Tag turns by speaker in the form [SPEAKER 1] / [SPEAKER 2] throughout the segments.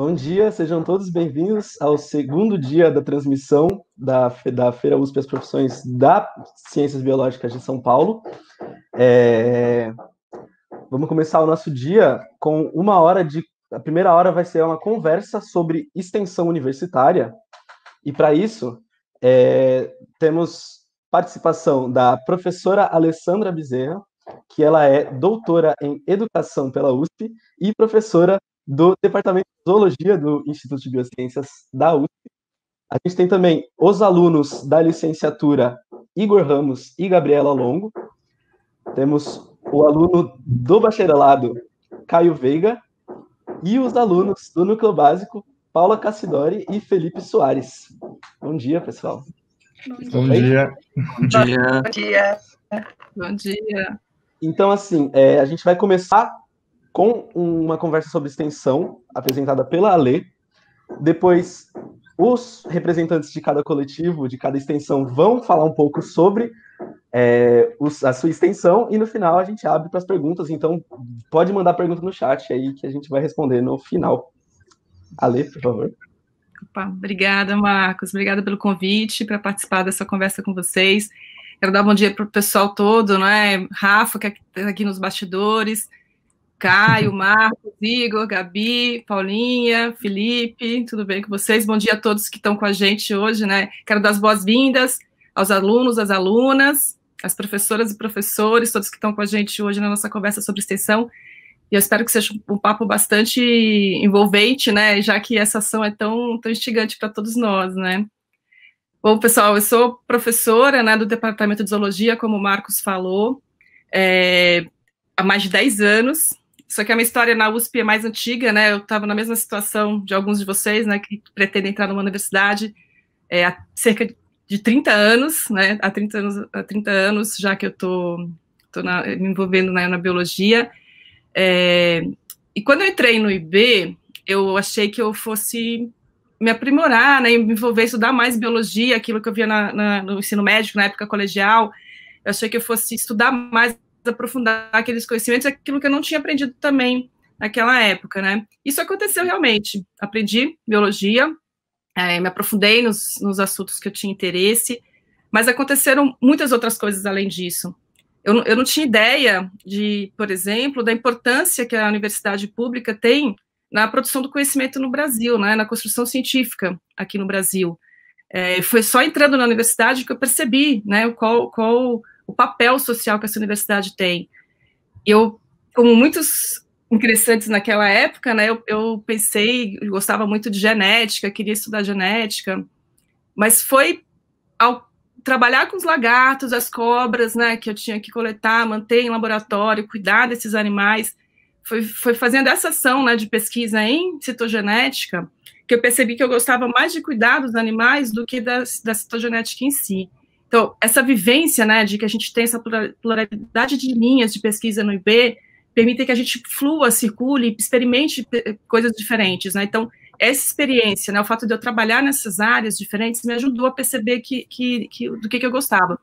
[SPEAKER 1] Bom dia, sejam todos bem-vindos ao segundo dia da transmissão da Feira USP As Profissões da Ciências Biológicas de São Paulo. Vamos começar o nosso dia com uma hora de... A primeira hora vai ser uma conversa sobre extensão universitária, e para isso temos participação da professora Alessandra Bezerra, que ela é doutora em Educação pela USP e professora do Departamento de Zoologia do Instituto de Biociências da USP. A gente tem também os alunos da licenciatura Igor Ramos e Gabriela Longo. Temos o aluno do bacharelado Caio Veiga e os alunos do núcleo básico Paula Cassidori e Felipe Soares. Bom dia, pessoal.
[SPEAKER 2] Bom dia.
[SPEAKER 3] Bom dia.
[SPEAKER 4] Bom dia.
[SPEAKER 3] Bom dia.
[SPEAKER 1] Então, assim, a gente vai começar com uma conversa sobre extensão, apresentada pela Ale. Depois, os representantes de cada coletivo, de cada extensão, vão falar um pouco sobre a sua extensão, e no final a gente abre para as perguntas. Então, pode mandar pergunta no chat aí, que a gente vai responder no final. Ale, por favor.
[SPEAKER 3] Opa, obrigada, Marcos. Obrigada pelo convite para participar dessa conversa com vocês. Quero dar bom dia para o pessoal todo, né? Rafa, que está aqui nos bastidores, Caio, Marcos, Igor, Gabi, Paulinha, Felipe, tudo bem com vocês? Bom dia a todos que estão com a gente hoje, né? Quero dar as boas-vindas aos alunos, às alunas, às professoras e professores, todos que estão com a gente hoje na nossa conversa sobre extensão. E eu espero que seja um papo bastante envolvente, né? Já que essa ação é tão instigante para todos nós, né? Bom, pessoal, eu sou professora, né, do Departamento de Zoologia, como o Marcos falou, há mais de 10 anos. Só que a minha história na USP é mais antiga, né? Eu estava na mesma situação de alguns de vocês, né, que pretendem entrar numa universidade há cerca de 30 anos, né? Há 30 anos já que eu estou me envolvendo na biologia. E quando eu entrei no IB, eu achei que eu fosse me aprimorar, né, me envolver, estudar mais biologia, aquilo que eu via no ensino médio, na época colegial. Eu achei que eu fosse estudar mais, aprofundar aqueles conhecimentos, aquilo que eu não tinha aprendido também naquela época, né. Isso aconteceu realmente. Aprendi biologia, me aprofundei nos assuntos que eu tinha interesse, mas aconteceram muitas outras coisas além disso. Eu não tinha ideia por exemplo, da importância que a universidade pública tem na produção do conhecimento no Brasil, né, na construção científica aqui no Brasil. Foi só entrando na universidade que eu percebi, né, qual o papel social que essa universidade tem. Eu, como muitos ingressantes naquela época, né, eu pensei, eu gostava muito de genética, queria estudar genética, mas foi ao trabalhar com os lagartos, as cobras, né, que eu tinha que coletar, manter em laboratório, cuidar desses animais, foi fazendo essa ação, né, de pesquisa em citogenética, que eu percebi que eu gostava mais de cuidar dos animais do que da citogenética em si. Então, essa vivência, né, de que a gente tem essa pluralidade de linhas de pesquisa no IB, permite que a gente flua, circule, experimente coisas diferentes, né. Então, essa experiência, né, o fato de eu trabalhar nessas áreas diferentes me ajudou a perceber do que eu gostava.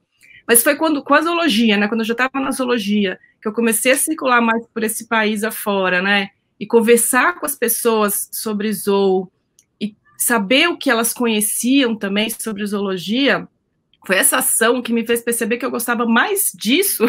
[SPEAKER 3] Mas foi com a zoologia, né, quando eu já estava na zoologia, que eu comecei a circular mais por esse país afora, né, e conversar com as pessoas sobre zoo, e saber o que elas conheciam também sobre zoologia, foi essa ação que me fez perceber que eu gostava mais disso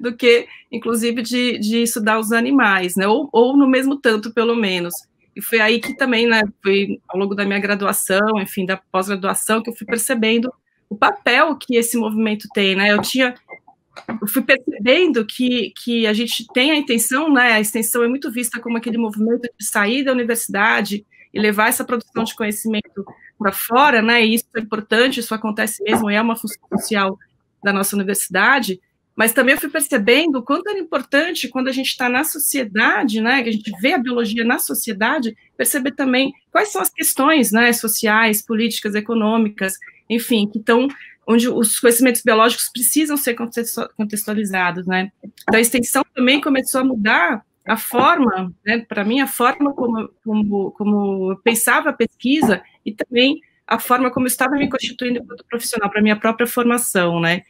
[SPEAKER 3] do que, inclusive, de estudar os animais, né, ou no mesmo tanto, pelo menos. E foi aí que também, né, foi ao longo da minha graduação, enfim, da pós-graduação, que eu fui percebendo o papel que esse movimento tem, né, eu fui percebendo que a gente tem a intenção, né, a extensão é muito vista como aquele movimento de sair da universidade e levar essa produção de conhecimento para fora, né, e isso é importante, isso acontece mesmo, é uma função social da nossa universidade, mas também eu fui percebendo o quanto era importante quando a gente está na sociedade, né, que a gente vê a biologia na sociedade, perceber também quais são as questões, né, sociais, políticas, econômicas, enfim, que estão onde os conhecimentos biológicos precisam ser contextualizados, né. Então, a extensão também começou a mudar a forma, né, para mim, a forma como eu pensava a pesquisa e também a forma como eu estava me constituindo enquanto profissional, para a minha própria formação, né.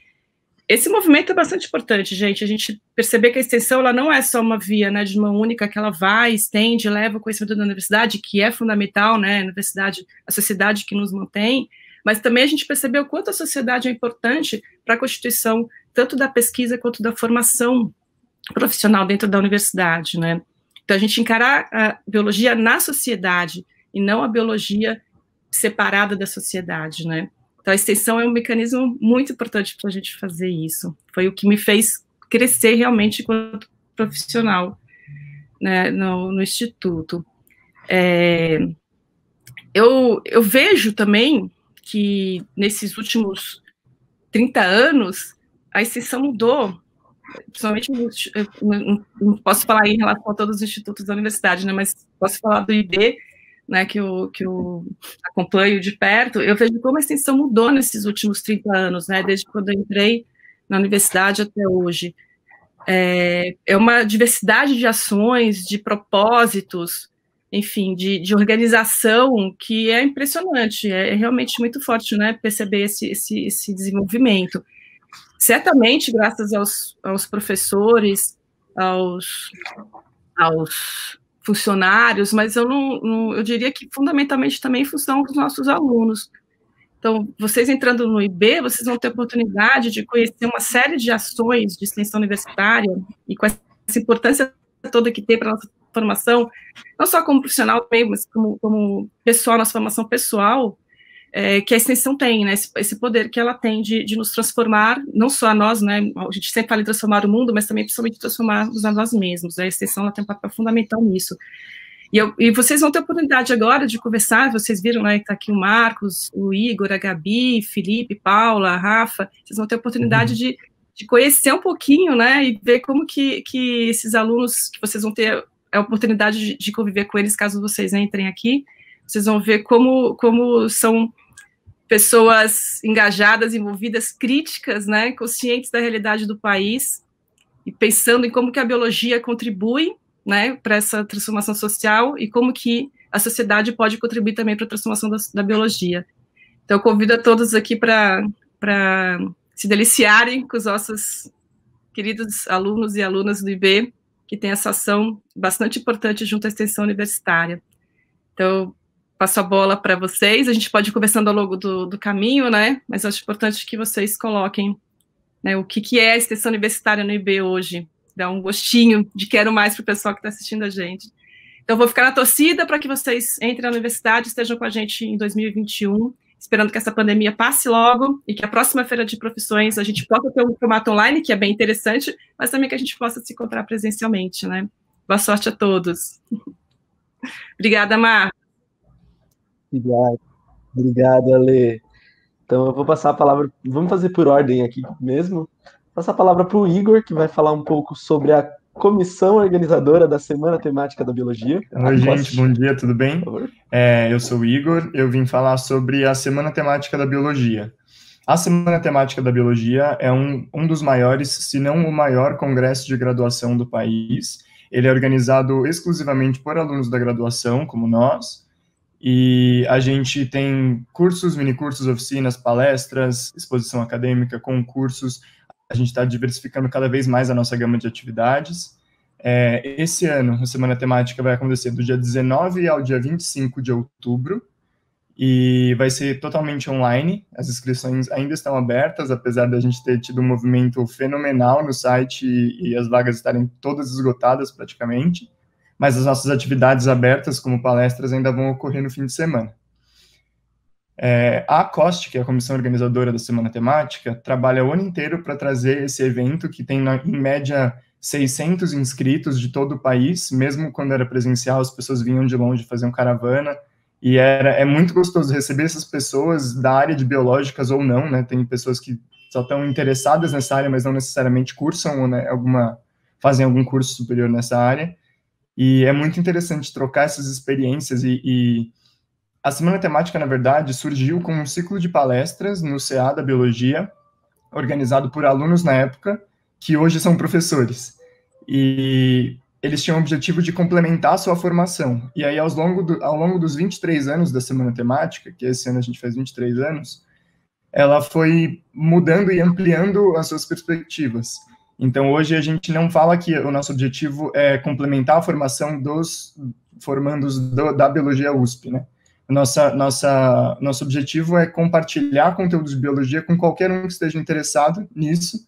[SPEAKER 3] esse movimento é bastante importante, gente. A gente perceber que a extensão ela não é só uma via, né, de mão única, que ela vai, estende, leva o conhecimento da universidade, que é fundamental, né, a universidade, a sociedade que nos mantém, mas também a gente percebeu o quanto a sociedade é importante para a constituição, tanto da pesquisa quanto da formação profissional dentro da universidade, né. Então, a gente encarar a biologia na sociedade e não a biologia separada da sociedade, né. Então, a extensão é um mecanismo muito importante para a gente fazer isso. Foi o que me fez crescer realmente enquanto profissional, né, no Instituto. Eu vejo também que, nesses últimos 30 anos, a extensão mudou, principalmente, não posso falar em relação a todos os institutos da universidade, né, mas posso falar do IB, né, que eu acompanho de perto. Eu vejo como a extensão mudou nesses últimos 30 anos, né, desde quando eu entrei na universidade até hoje. É uma diversidade de ações, de propósitos, enfim, de organização que é impressionante, é realmente muito forte, né, perceber esse desenvolvimento. Certamente, graças aos professores, aos funcionários, mas eu diria que fundamentalmente também em função dos nossos alunos. Então, vocês entrando no IB, vocês vão ter a oportunidade de conhecer uma série de ações de extensão universitária, e com essa importância toda que tem para a nossa formação, não só como profissional também, mas como pessoal, nossa formação pessoal, que a extensão tem, né, esse poder que ela tem de nos transformar, não só a nós, né, a gente sempre fala em transformar o mundo, mas também principalmente transformar-nos a nós mesmos. A extensão ela tem um papel fundamental nisso. E vocês vão ter a oportunidade agora de conversar, vocês viram, né, que está aqui o Marcos, o Igor, a Gabi, Felipe, Paula, a Rafa, vocês vão ter a oportunidade de conhecer um pouquinho, né, e ver como que esses alunos, que vocês vão ter a oportunidade de conviver com eles, caso vocês entrem aqui, vocês vão ver como são pessoas engajadas, envolvidas, críticas, né, conscientes da realidade do país, e pensando em como que a biologia contribui, né, para essa transformação social, e como que a sociedade pode contribuir também para a transformação da biologia. Então, eu convido a todos aqui para se deliciarem com os nossos queridos alunos e alunas do IB, que tem essa ação bastante importante junto à extensão universitária. Então, passo a bola para vocês, a gente pode ir conversando ao longo do caminho, né, mas eu acho importante que vocês coloquem, né, o que é a extensão universitária no IB hoje, dá um gostinho de quero mais para o pessoal que está assistindo a gente. Então, vou ficar na torcida para que vocês entrem na universidade, estejam com a gente em 2021, esperando que essa pandemia passe logo, e que a próxima feira de profissões a gente possa ter um formato online, que é bem interessante, mas também que a gente possa se encontrar presencialmente, né. Boa sorte a todos. Obrigada, Mar.
[SPEAKER 1] Obrigado, Ale. Então, eu vou passar a palavra, vamos fazer por ordem aqui mesmo, passar a palavra para o Igor, que vai falar um pouco sobre a comissão organizadora da Semana Temática da Biologia.
[SPEAKER 2] Oi, gente, bom dia, tudo bem? Eu sou o Igor, eu vim falar sobre a Semana Temática da Biologia. A Semana Temática da Biologia é um dos maiores, se não o maior congresso de graduação do país. Ele é organizado exclusivamente por alunos da graduação, como nós, e a gente tem cursos, minicursos, oficinas, palestras, exposição acadêmica, concursos. A gente está diversificando cada vez mais a nossa gama de atividades. Esse ano, a Semana Temática vai acontecer do dia 19 ao dia 25 de outubro, e vai ser totalmente online. As inscrições ainda estão abertas, apesar da gente ter tido um movimento fenomenal no site e as vagas estarem todas esgotadas praticamente, mas as nossas atividades abertas, como palestras, ainda vão ocorrer no fim de semana. A ACOST, que é a comissão organizadora da Semana Temática, trabalha o ano inteiro para trazer esse evento, que tem, em média, 600 inscritos de todo o país. Mesmo quando era presencial, as pessoas vinham de longe fazer um caravana, e é muito gostoso receber essas pessoas da área de biológicas ou não, né? Tem pessoas que só estão interessadas nessa área, mas não necessariamente cursam, né, fazem algum curso superior nessa área, e é muito interessante trocar essas experiências, e a Semana Temática, na verdade, surgiu como um ciclo de palestras no CA da Biologia, organizado por alunos na época, que hoje são professores. E eles tinham o objetivo de complementar a sua formação. E aí, ao longo dos 23 anos da Semana Temática, que esse ano a gente faz 23 anos, ela foi mudando e ampliando as suas perspectivas. Então, hoje a gente não fala que o nosso objetivo é complementar a formação dos formandos da Biologia USP, né? Nosso objetivo é compartilhar conteúdos de biologia com qualquer um que esteja interessado nisso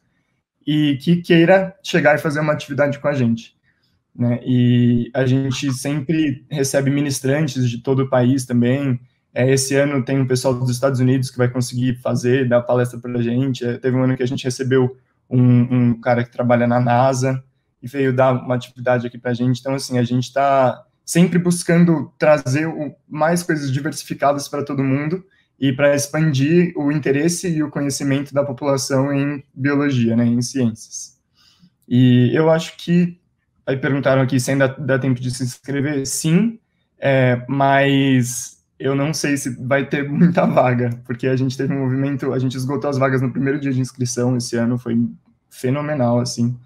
[SPEAKER 2] e que queira chegar e fazer uma atividade com a gente, né? E a gente sempre recebe ministrantes de todo o país também. Esse ano tem um pessoal dos Estados Unidos que vai conseguir dar palestra para a gente. Teve um ano que a gente recebeu um cara que trabalha na NASA e veio dar uma atividade aqui para a gente. Então, assim, a gente está sempre buscando trazer mais coisas diversificadas para todo mundo e para expandir o interesse e o conhecimento da população em biologia, né, em ciências. E eu acho que, aí perguntaram aqui se ainda dá tempo de se inscrever. Sim, mas eu não sei se vai ter muita vaga, porque a gente teve um movimento, a gente esgotou as vagas no primeiro dia de inscrição esse ano, foi fenomenal, assim.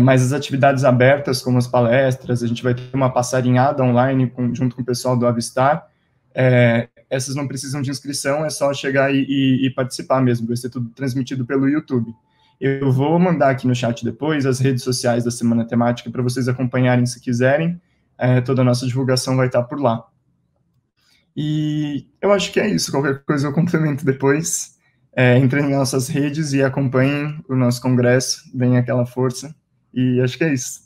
[SPEAKER 2] Mas as atividades abertas, como as palestras, a gente vai ter uma passarinhada online junto com o pessoal do Avistar. Essas não precisam de inscrição, é só chegar e participar mesmo, vai ser tudo transmitido pelo YouTube. Eu vou mandar aqui no chat depois as redes sociais da Semana Temática para vocês acompanharem se quiserem, toda a nossa divulgação vai estar por lá. E eu acho que é isso, qualquer coisa eu complemento depois. Entrem nas nossas redes e acompanhem o nosso congresso, deem aquela força. E acho que é isso.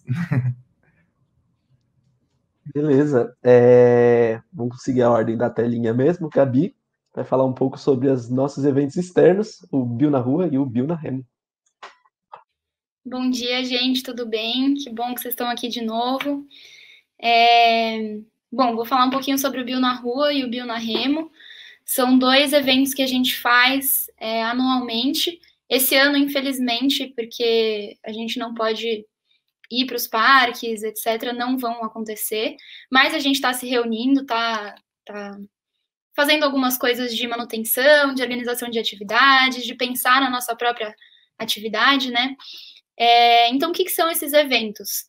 [SPEAKER 1] Beleza. Vamos seguir a ordem da telinha mesmo. Gabi vai falar um pouco sobre os nossos eventos externos, o Bio na Rua e o Bio na Remo.
[SPEAKER 4] Bom dia, gente, tudo bem? Que bom que vocês estão aqui de novo. Bom, vou falar um pouquinho sobre o Bio na Rua e o Bio na Remo. São 2 eventos que a gente faz anualmente. Esse ano, infelizmente, porque a gente não pode ir para os parques, etc., não vão acontecer, mas a gente está se reunindo, está fazendo algumas coisas de manutenção, de organização de atividades, de pensar na nossa própria atividade, né? Então, o que são esses eventos?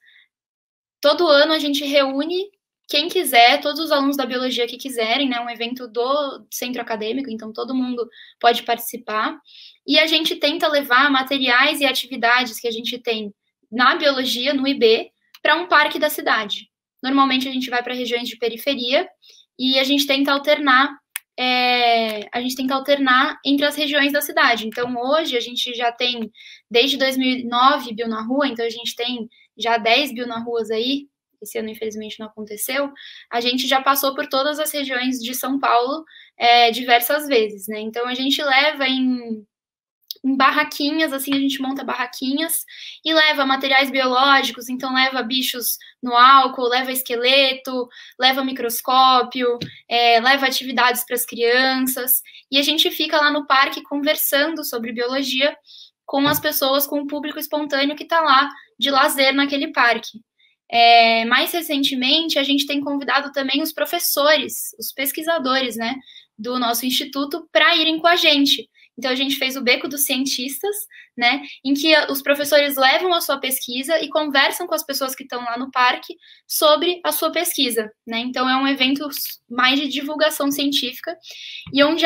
[SPEAKER 4] Todo ano a gente reúne quem quiser, todos os alunos da biologia que quiserem, né? Um evento do centro acadêmico, então todo mundo pode participar. E a gente tenta levar materiais e atividades que a gente tem na biologia, no IB, para um parque da cidade. Normalmente a gente vai para regiões de periferia e a gente tenta alternar entre as regiões da cidade. Então, hoje, a gente já tem, desde 2009, Bio na Rua, então a gente tem já 10 Bio na Ruas aí, esse ano, infelizmente, não aconteceu, a gente já passou por todas as regiões de São Paulo diversas vezes, né? Então, a gente leva em barraquinhas, assim, a gente monta barraquinhas e leva materiais biológicos, então leva bichos no álcool, leva esqueleto, leva microscópio, leva atividades para as crianças, e a gente fica lá no parque conversando sobre biologia com as pessoas, com o público espontâneo que está lá de lazer naquele parque. Mais recentemente, a gente tem convidado também os professores, os pesquisadores, né, do nosso instituto para irem com a gente. Então, a gente fez o Beco dos Cientistas, né, em que os professores levam a sua pesquisa e conversam com as pessoas que estão lá no parque sobre a sua pesquisa, né. Então, é um evento mais de divulgação científica e onde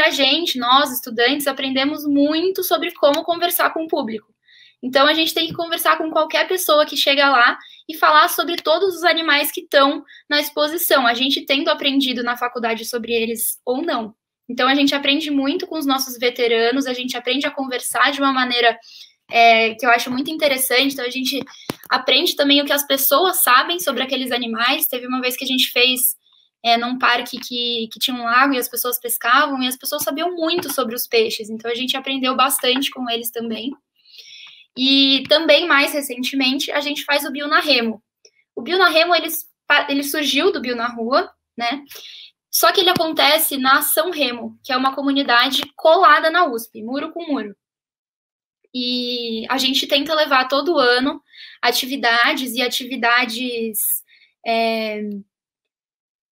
[SPEAKER 4] nós, estudantes, aprendemos muito sobre como conversar com o público. Então, a gente tem que conversar com qualquer pessoa que chega lá e falar sobre todos os animais que estão na exposição, a gente tendo aprendido na faculdade sobre eles ou não. Então, a gente aprende muito com os nossos veteranos, a gente aprende a conversar de uma maneira que eu acho muito interessante. Então, a gente aprende também o que as pessoas sabem sobre aqueles animais. Teve uma vez que a gente fez num parque que tinha um lago e as pessoas pescavam, e as pessoas sabiam muito sobre os peixes. Então, a gente aprendeu bastante com eles também. E também, mais recentemente, a gente faz o Bio na Remo. O Bio na Remo, ele surgiu do Bio na Rua, né? Só que ele acontece na Ação Remo, que é uma comunidade colada na USP, muro com muro. E a gente tenta levar todo ano atividades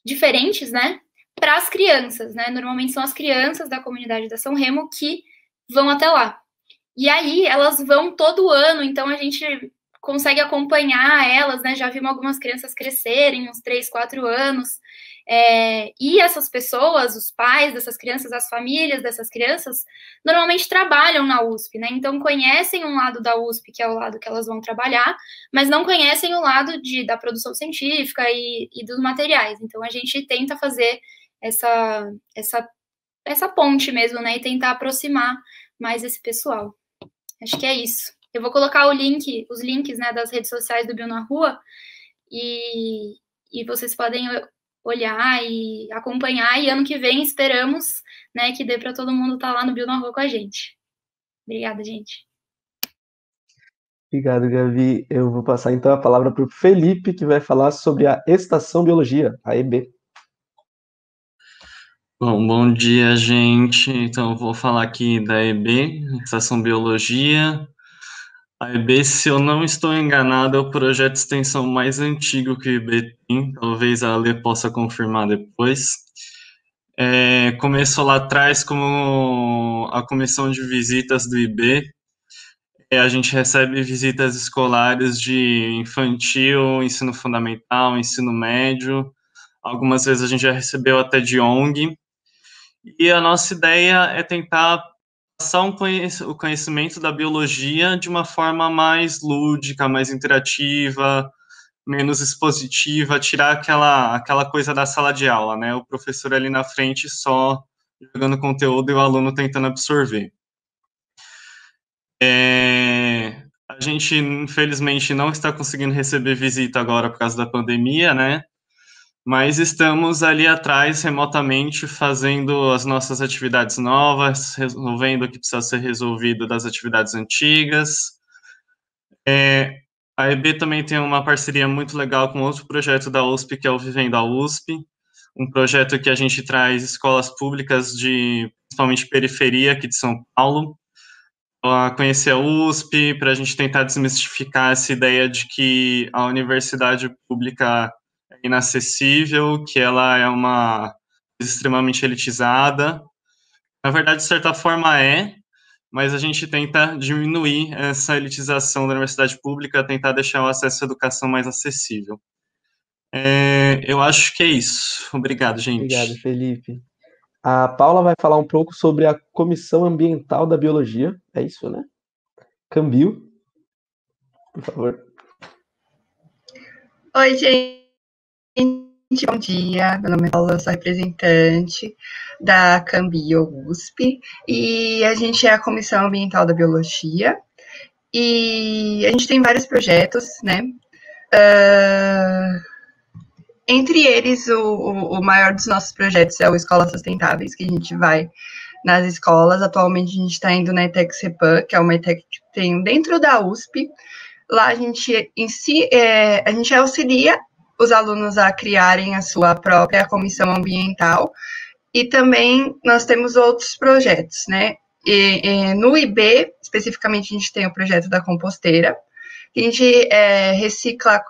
[SPEAKER 4] diferentes, né, para as crianças, né? Normalmente são as crianças da comunidade da Ação Remo que vão até lá. E aí elas vão todo ano, então a gente consegue acompanhar elas, né? Já vimos algumas crianças crescerem, uns 3, 4 anos. E essas pessoas, os pais dessas crianças, as famílias dessas crianças, normalmente trabalham na USP, né? Então conhecem um lado da USP, que é o lado que elas vão trabalhar, mas não conhecem o lado da produção científica e dos materiais. Então a gente tenta fazer essa ponte mesmo, né? E tentar aproximar mais esse pessoal. Acho que é isso. Eu vou colocar os links, né, das redes sociais do Bio na Rua, e vocês podem olhar e acompanhar, e ano que vem esperamos, né, que dê para todo mundo estar lá no Bio na Rua com a gente. Obrigada, gente.
[SPEAKER 1] Obrigado, Gabi. Eu vou passar então a palavra para o Felipe, que vai falar sobre a Estação Biologia, a EB.
[SPEAKER 5] Bom dia, gente. Então, eu vou falar aqui da EB, Estação Biologia. A EB, se eu não estou enganado, é o projeto de extensão mais antigo que o IB tem. Talvez a Ale possa confirmar depois. Começou lá atrás como a comissão de visitas do IB. A gente recebe visitas escolares de infantil, ensino fundamental, ensino médio. Algumas vezes a gente já recebeu até de ONG. E a nossa ideia é tentar passar o conhecimento da biologia de uma forma mais lúdica, mais interativa, menos expositiva, tirar aquela coisa da sala de aula, né? O professor ali na frente só jogando conteúdo e o aluno tentando absorver. A gente, infelizmente, não está conseguindo receber visita agora por causa da pandemia, né? Mas estamos ali atrás, remotamente, fazendo as nossas atividades novas, resolvendo o que precisa ser resolvido das atividades antigas. A EB também tem uma parceria muito legal com outro projeto da USP, que é o Vivendo a USP, um projeto que a gente traz escolas públicas de, principalmente, periferia aqui de São Paulo, a conhecer a USP, para a gente tentar desmistificar essa ideia de que a universidade pública é inacessível, que ela é uma coisa extremamente elitizada. Na verdade, de certa forma mas a gente tenta diminuir essa elitização da universidade pública, tentar deixar o acesso à educação mais acessível. Eu acho que é isso. Obrigado, gente.
[SPEAKER 1] Obrigado, Felipe. A Paula vai falar um pouco sobre a Comissão Ambiental da Biologia. É isso, né? Cambio, por favor.
[SPEAKER 6] Oi, gente. Bom dia. Meu nome é Paula, eu sou representante da Cambio USP. E a gente é a Comissão Ambiental da Biologia. E a gente tem vários projetos, né? Entre eles, o maior dos nossos projetos é o Escolas Sustentáveis, que a gente vai nas escolas. Atualmente, a gente está indo na ETEC CEPAM, que é uma ETEC que tem dentro da USP. Lá, a gente auxilia os alunos a criarem a sua própria comissão ambiental. E também nós temos outros projetos, né? No IB, especificamente, a gente tem o projeto da composteira, que a gente recicla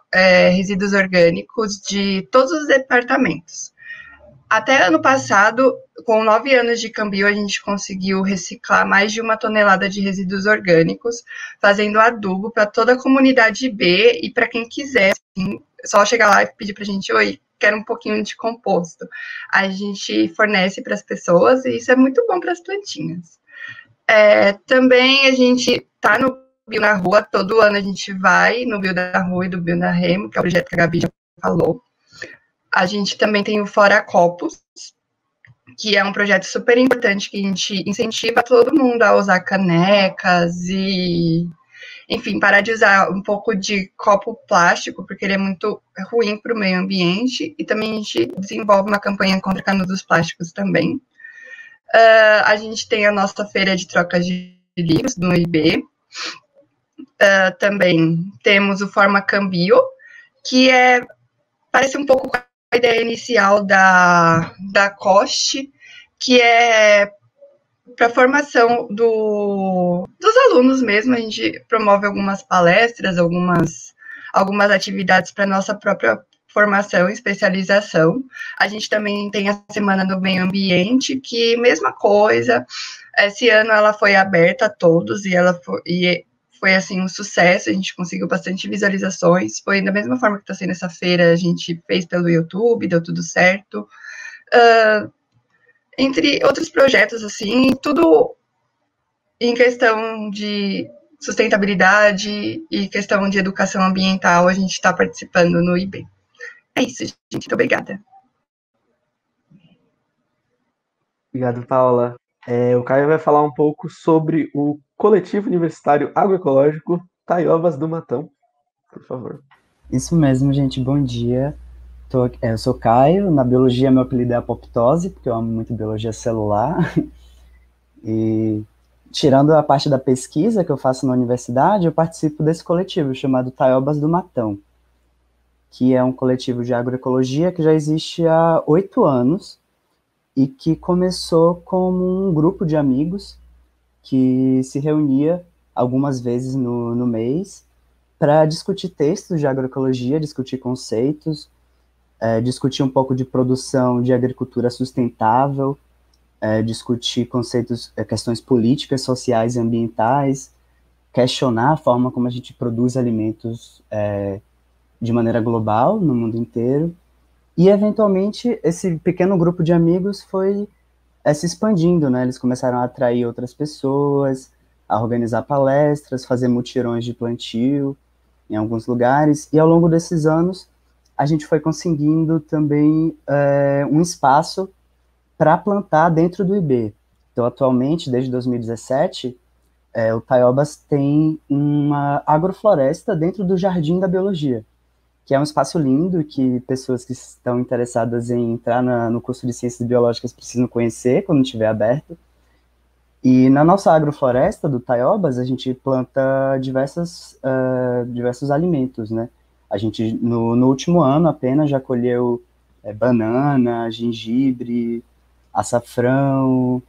[SPEAKER 6] resíduos orgânicos de todos os departamentos. Até ano passado, com 9 anos de Cambio, a gente conseguiu reciclar mais de 1 tonelada de resíduos orgânicos, fazendo adubo para toda a comunidade B e para quem quiser, assim, só chegar lá e pedir para a gente, oi, quero um pouquinho de composto. A gente fornece para as pessoas e isso é muito bom para as plantinhas. Também a gente está no Bio na Rua, todo ano a gente vai no Bio da Rua e do Bio da Remo, que é o projeto que a Gabi já falou. A gente também tem o Fora Copos, que é um projeto super importante que a gente incentiva todo mundo a usar canecas e, enfim, parar de usar um pouco de copo plástico, porque ele é muito ruim para o meio ambiente, e também a gente desenvolve uma campanha contra canudos plásticos também. A gente tem a nossa feira de troca de livros no IB. Também temos o Forma Cambio, que parece um pouco com a ideia inicial da COST, que é para a formação dos alunos mesmo. A gente promove algumas palestras, algumas atividades para a nossa própria formação e especialização. A gente também tem a Semana do Meio Ambiente, que mesma coisa, esse ano ela foi aberta a todos e foi, assim, um sucesso, a gente conseguiu bastante visualizações, foi da mesma forma que está sendo essa feira, a gente fez pelo YouTube, deu tudo certo. Entre outros projetos, assim, tudo em questão de sustentabilidade e questão de educação ambiental, a gente está participando no IB. É isso, gente. Muito obrigada.
[SPEAKER 1] Obrigado, Paula. O Caio vai falar um pouco sobre o Coletivo Universitário Agroecológico Taiobas do Matão. Por favor.
[SPEAKER 7] Isso mesmo, gente. Bom dia. Eu sou Caio. Na biologia, meu apelido é apoptose, porque eu amo muito biologia celular. E tirando a parte da pesquisa que eu faço na universidade, eu participo desse coletivo chamado Taiobas do Matão, que é um coletivo de agroecologia que já existe há 8 anos e que começou como um grupo de amigos que se reunia algumas vezes no mês para discutir textos de agroecologia, discutir conceitos, discutir um pouco de produção de agricultura sustentável, discutir conceitos, questões políticas, sociais e ambientais, questionar a forma como a gente produz alimentos de maneira global, no mundo inteiro. E, eventualmente, esse pequeno grupo de amigos foi se expandindo, né? Eles começaram a atrair outras pessoas, a organizar palestras, fazer mutirões de plantio em alguns lugares, e ao longo desses anos, a gente foi conseguindo também um espaço para plantar dentro do IB. Então, atualmente, desde 2017, o Taiobas tem uma agrofloresta dentro do Jardim da Biologia, que é um espaço lindo que pessoas que estão interessadas em entrar no curso de Ciências Biológicas precisam conhecer quando estiver aberto. E na nossa agrofloresta do Taiobas, a gente planta diversos alimentos, né? A gente, no último ano apenas, já colheu banana, gengibre, açafrão,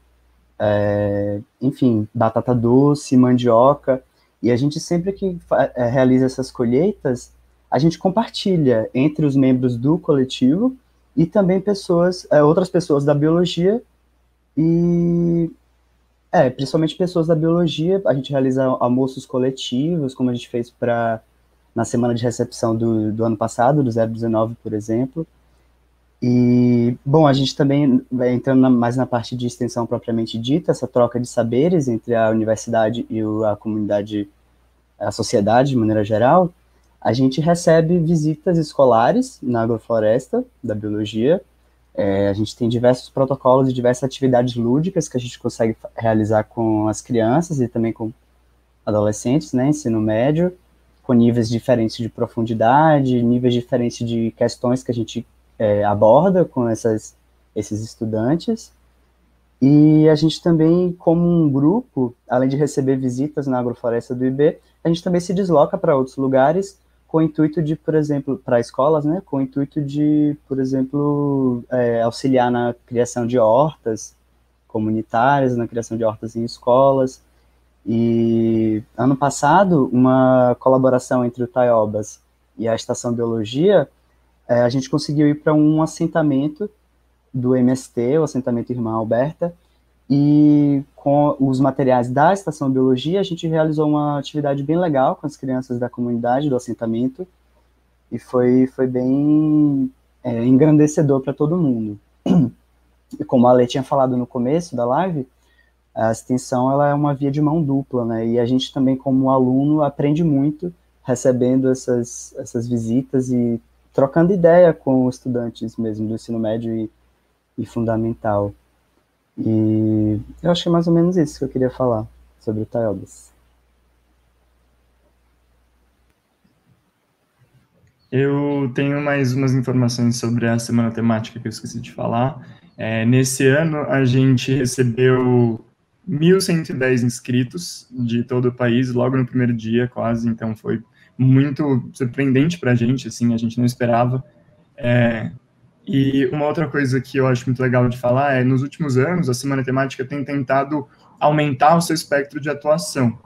[SPEAKER 7] enfim, batata doce, mandioca. E a gente sempre que realiza essas colheitas, a gente compartilha entre os membros do coletivo e também outras pessoas da biologia e, principalmente pessoas da biologia. A gente realiza almoços coletivos, como a gente fez na semana de recepção do ano passado, do 019, por exemplo. E, bom, a gente também vai entrando mais na parte de extensão propriamente dita, essa troca de saberes entre a universidade e a comunidade, a sociedade, de maneira geral. A gente recebe visitas escolares na agrofloresta da biologia. A gente tem diversos protocolos e diversas atividades lúdicas que a gente consegue realizar com as crianças e também com adolescentes, né, ensino médio, com níveis diferentes de profundidade, níveis diferentes de questões que a gente aborda com esses estudantes. E a gente também, como um grupo, além de receber visitas na agrofloresta do IB, a gente também se desloca para outros lugares com o intuito de, por exemplo, para escolas, né, com o intuito de, por exemplo, auxiliar na criação de hortas comunitárias, na criação de hortas em escolas. E ano passado, uma colaboração entre o Taiobas e a Estação Biologia, a gente conseguiu ir para um assentamento do MST, o assentamento Irmã Alberta, e com os materiais da Estação Biologia, a gente realizou uma atividade bem legal com as crianças da comunidade, do assentamento, e foi bem engrandecedor para todo mundo. E como a Lê tinha falado no começo da live, a extensão ela é uma via de mão dupla, né? E a gente também, como aluno, aprende muito recebendo essas visitas e trocando ideia com estudantes mesmo do ensino médio e fundamental. E eu acho que é mais ou menos isso que eu queria falar sobre o Taiobas.
[SPEAKER 2] Eu tenho mais umas informações sobre a semana temática que eu esqueci de falar. Nesse ano, a gente recebeu 1.110 inscritos de todo o país, logo no primeiro dia, quase, então foi muito surpreendente para a gente não esperava. E uma outra coisa que eu acho muito legal de falar nos últimos anos, a Semana Temática tem tentado aumentar o seu espectro de atuação,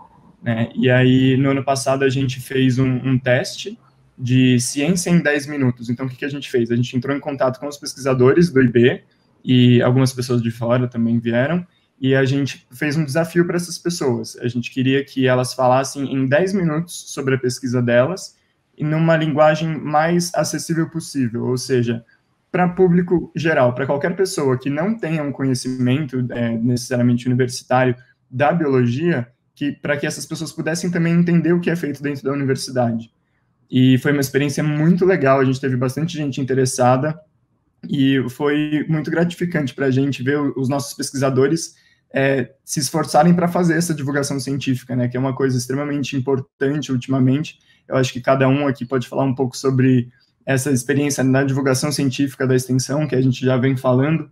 [SPEAKER 2] né? E aí, no ano passado, a gente fez um teste de ciência em 10 minutos. Então, o que a gente fez? A gente entrou em contato com os pesquisadores do IB, e algumas pessoas de fora também vieram, e a gente fez um desafio para essas pessoas. A gente queria que elas falassem em 10 minutos sobre a pesquisa delas, e numa linguagem mais acessível possível, ou seja, para público geral, para qualquer pessoa que não tenha um conhecimento necessariamente universitário da biologia, para que essas pessoas pudessem também entender o que é feito dentro da universidade. E foi uma experiência muito legal, a gente teve bastante gente interessada, e foi muito gratificante para a gente ver os nossos pesquisadores se esforçarem para fazer essa divulgação científica, né, que é uma coisa extremamente importante ultimamente. Eu acho que cada um aqui pode falar um pouco sobre essa experiência na divulgação científica da extensão, que a gente já vem falando,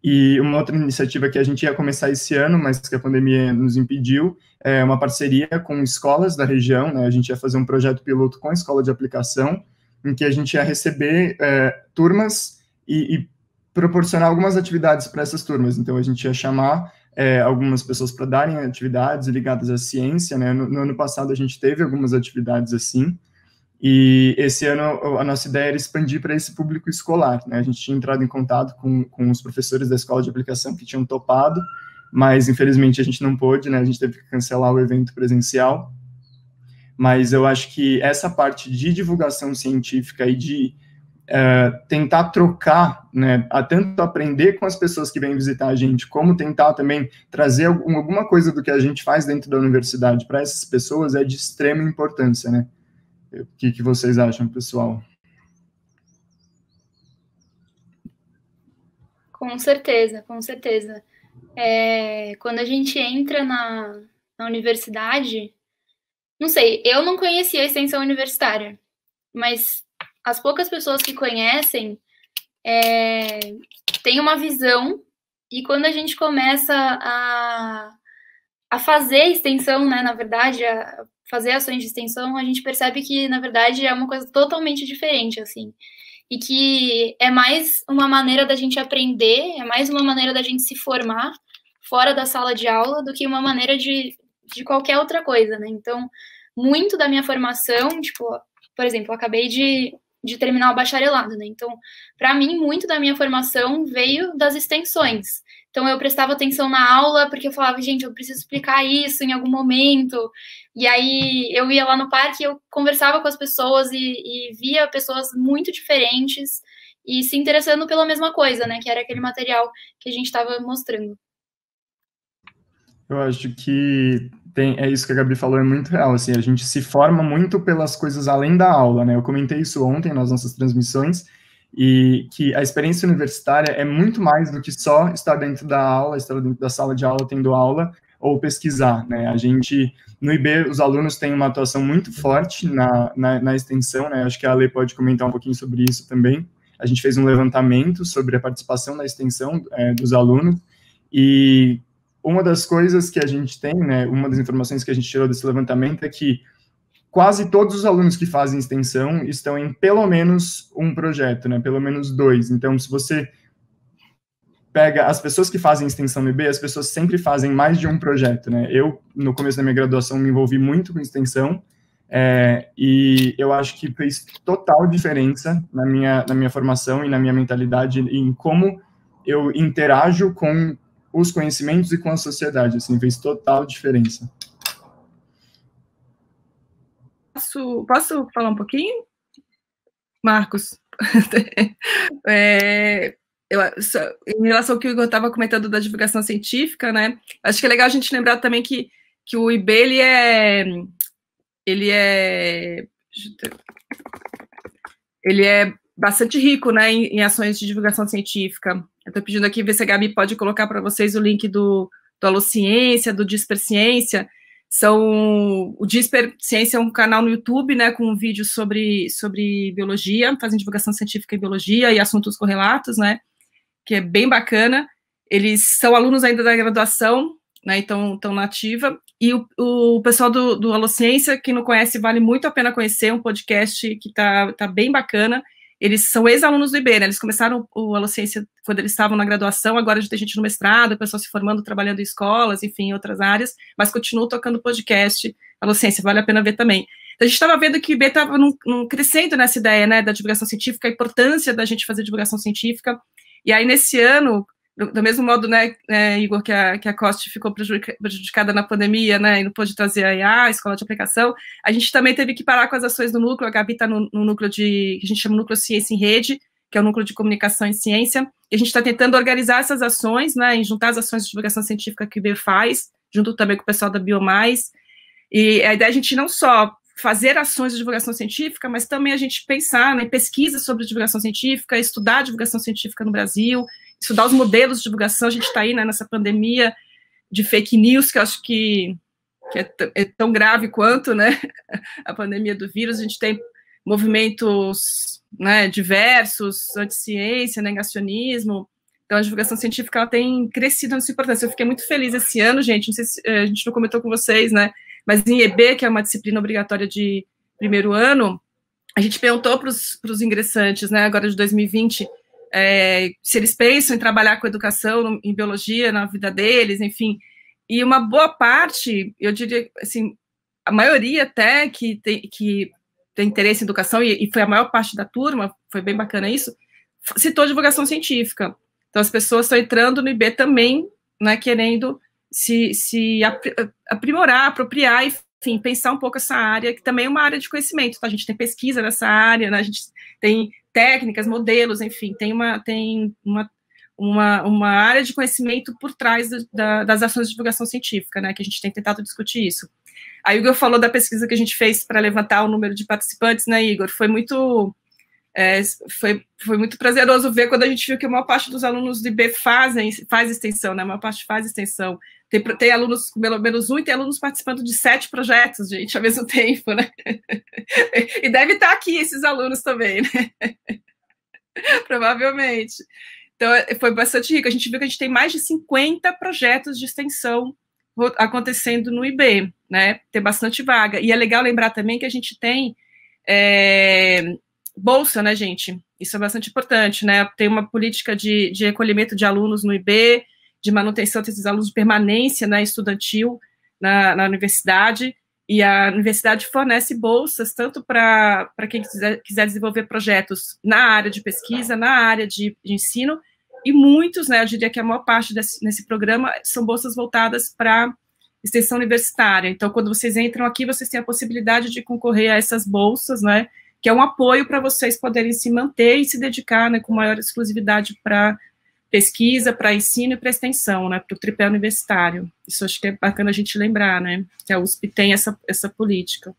[SPEAKER 2] e uma outra iniciativa que a gente ia começar esse ano, mas que a pandemia nos impediu, é uma parceria com escolas da região, né, a gente ia fazer um projeto piloto com a escola de aplicação, em que a gente ia receber turmas e proporcionar algumas atividades para essas turmas. Então, a gente ia chamar algumas pessoas para darem atividades ligadas à ciência, né? No ano passado, a gente teve algumas atividades assim, e esse ano a nossa ideia era expandir para esse público escolar, né? A gente tinha entrado em contato com os professores da escola de aplicação que tinham topado, mas, infelizmente, a gente não pôde, né? A gente teve que cancelar o evento presencial, mas eu acho que essa parte de divulgação científica e de tentar trocar, né, tanto aprender com as pessoas que vêm visitar a gente, como tentar também trazer alguma coisa do que a gente faz dentro da universidade para essas pessoas é de extrema importância, né? O que vocês acham, pessoal?
[SPEAKER 4] Com certeza, com certeza. Quando a gente entra na universidade, não sei, eu não conhecia a extensão universitária, mas as poucas pessoas que conhecem têm uma visão, e quando a gente começa a fazer extensão, né, na verdade, a fazer ações de extensão, a gente percebe que, na verdade, é uma coisa totalmente diferente, assim, e que é mais uma maneira da gente aprender, é mais uma maneira da gente se formar fora da sala de aula do que uma maneira de qualquer outra coisa, né? Então, muito da minha formação, tipo, por exemplo, eu acabei de terminar o bacharelado, né? Então, para mim, muito da minha formação veio das extensões. Então, eu prestava atenção na aula, porque eu falava, gente, eu preciso explicar isso em algum momento. E aí, eu ia lá no parque, eu conversava com as pessoas e via pessoas muito diferentes e se interessando pela mesma coisa, né? Que era aquele material que a gente estava mostrando.
[SPEAKER 2] Eu acho que é isso que a Gabi falou, é muito real, assim, a gente se forma muito pelas coisas além da aula, né? Eu comentei isso ontem nas nossas transmissões, e que a experiência universitária é muito mais do que só estar dentro da aula, estar dentro da sala de aula tendo aula, ou pesquisar, né? A gente, no IB, os alunos têm uma atuação muito forte na extensão, né? Acho que a Ale pode comentar um pouquinho sobre isso também. A gente fez um levantamento sobre a participação na extensão dos alunos, e uma das coisas que a gente tem, né, uma das informações que a gente tirou desse levantamento é que quase todos os alunos que fazem extensão estão em pelo menos um projeto, né, pelo menos 2. Então, se você pega as pessoas que fazem extensão no IB, as pessoas sempre fazem mais de um projeto, né. Eu, no começo da minha graduação, me envolvi muito com extensão, e eu acho que fez total diferença na minha formação e na minha mentalidade em como eu interajo com os conhecimentos e com a sociedade, assim, fez total diferença.
[SPEAKER 3] Posso falar um pouquinho? Marcos? Em relação ao que o Igor estava comentando da divulgação científica, né, acho que é legal a gente lembrar também que o IB, ele é bastante rico, né, em ações de divulgação científica. Eu estou pedindo aqui, ver se a Gabi pode colocar para vocês o link do Alociência, do Disper Ciência. O Disper Ciência é um canal no YouTube, né, com um vídeo sobre biologia, fazem divulgação científica em biologia e assuntos correlatos, né, que é bem bacana. Eles são alunos ainda da graduação, né, então estão na ativa. E o pessoal do Alociência, quem não conhece, vale muito a pena conhecer, um podcast que tá bem bacana. Eles são ex-alunos do IB, né? Eles começaram o Alociência quando eles estavam na graduação, agora já tem gente no mestrado, o pessoal se formando, trabalhando em escolas, enfim, em outras áreas, mas continuam tocando podcast, Alociência, vale a pena ver também. Então, a gente estava vendo que o IB estava crescendo nessa ideia, né, da divulgação científica, a importância da gente fazer divulgação científica, e aí nesse ano, do mesmo modo, né, Igor, que a COST ficou prejudicada na pandemia, né, e não pôde trazer a IA, a escola de aplicação, a gente também teve que parar com as ações do núcleo. A Gabi está no núcleo que a gente chama Núcleo Ciência em Rede, que é o núcleo de comunicação e ciência, e a gente está tentando organizar essas ações, né, e juntar as ações de divulgação científica que o IB faz, junto também com o pessoal da Biomais, e a ideia é a gente não só fazer ações de divulgação científica, mas também a gente pensar, né, em pesquisa sobre divulgação científica, estudar a divulgação científica no Brasil, estudar os modelos de divulgação. A gente está aí, né, nessa pandemia de fake news, que eu acho que é tão grave quanto, né, a pandemia do vírus. A gente tem movimentos, né, diversos, anti-ciência, negacionismo. Então, a divulgação científica ela tem crescido na sua importância. Eu fiquei muito feliz esse ano, gente, não sei se a gente não comentou com vocês, né, mas em EB, que é uma disciplina obrigatória de primeiro ano, a gente perguntou para os ingressantes, né, agora de 2020, se eles pensam em trabalhar com educação em biologia na vida deles, enfim, e uma boa parte, eu diria, assim, a maioria até que tem interesse em educação, e foi a maior parte da turma, foi bem bacana isso, citou divulgação científica. Então, as pessoas estão entrando no IB também, né, querendo se aprimorar, apropriar, enfim, pensar um pouco essa área, que também é uma área de conhecimento, tá? A gente tem pesquisa nessa área, né? A gente tem técnicas, modelos, enfim, tem uma área de conhecimento por trás das ações de divulgação científica, né, que a gente tem tentado discutir isso. A Igor falou da pesquisa que a gente fez para levantar o número de participantes, né, Igor? Foi muito prazeroso ver quando a gente viu que a maior parte dos alunos do IB faz extensão, né, a maior parte faz extensão. Tem alunos com pelo menos 1 e tem alunos participando de 7 projetos, gente, ao mesmo tempo, né? E deve estar aqui esses alunos também, né? Provavelmente. Então, foi bastante rico. A gente viu que a gente tem mais de 50 projetos de extensão acontecendo no IB, né? Tem bastante vaga. E é legal lembrar também que a gente tem bolsa, né, gente? Isso é bastante importante, né? Tem uma política de recolhimento de alunos no IB, de manutenção desses alunos de permanência, né, estudantil na universidade, e a universidade fornece bolsas tanto para quem quiser desenvolver projetos na área de pesquisa, na área de ensino, e muitos, né, eu diria que a maior parte nesse programa são bolsas voltadas para extensão universitária. Então, quando vocês entram aqui, vocês têm a possibilidade de concorrer a essas bolsas, né, que é um apoio para vocês poderem se manter e se dedicar, né, com maior exclusividade para pesquisa, para ensino e para extensão, né, para o tripé universitário. Isso acho que é bacana a gente lembrar, né, que a USP tem essa política.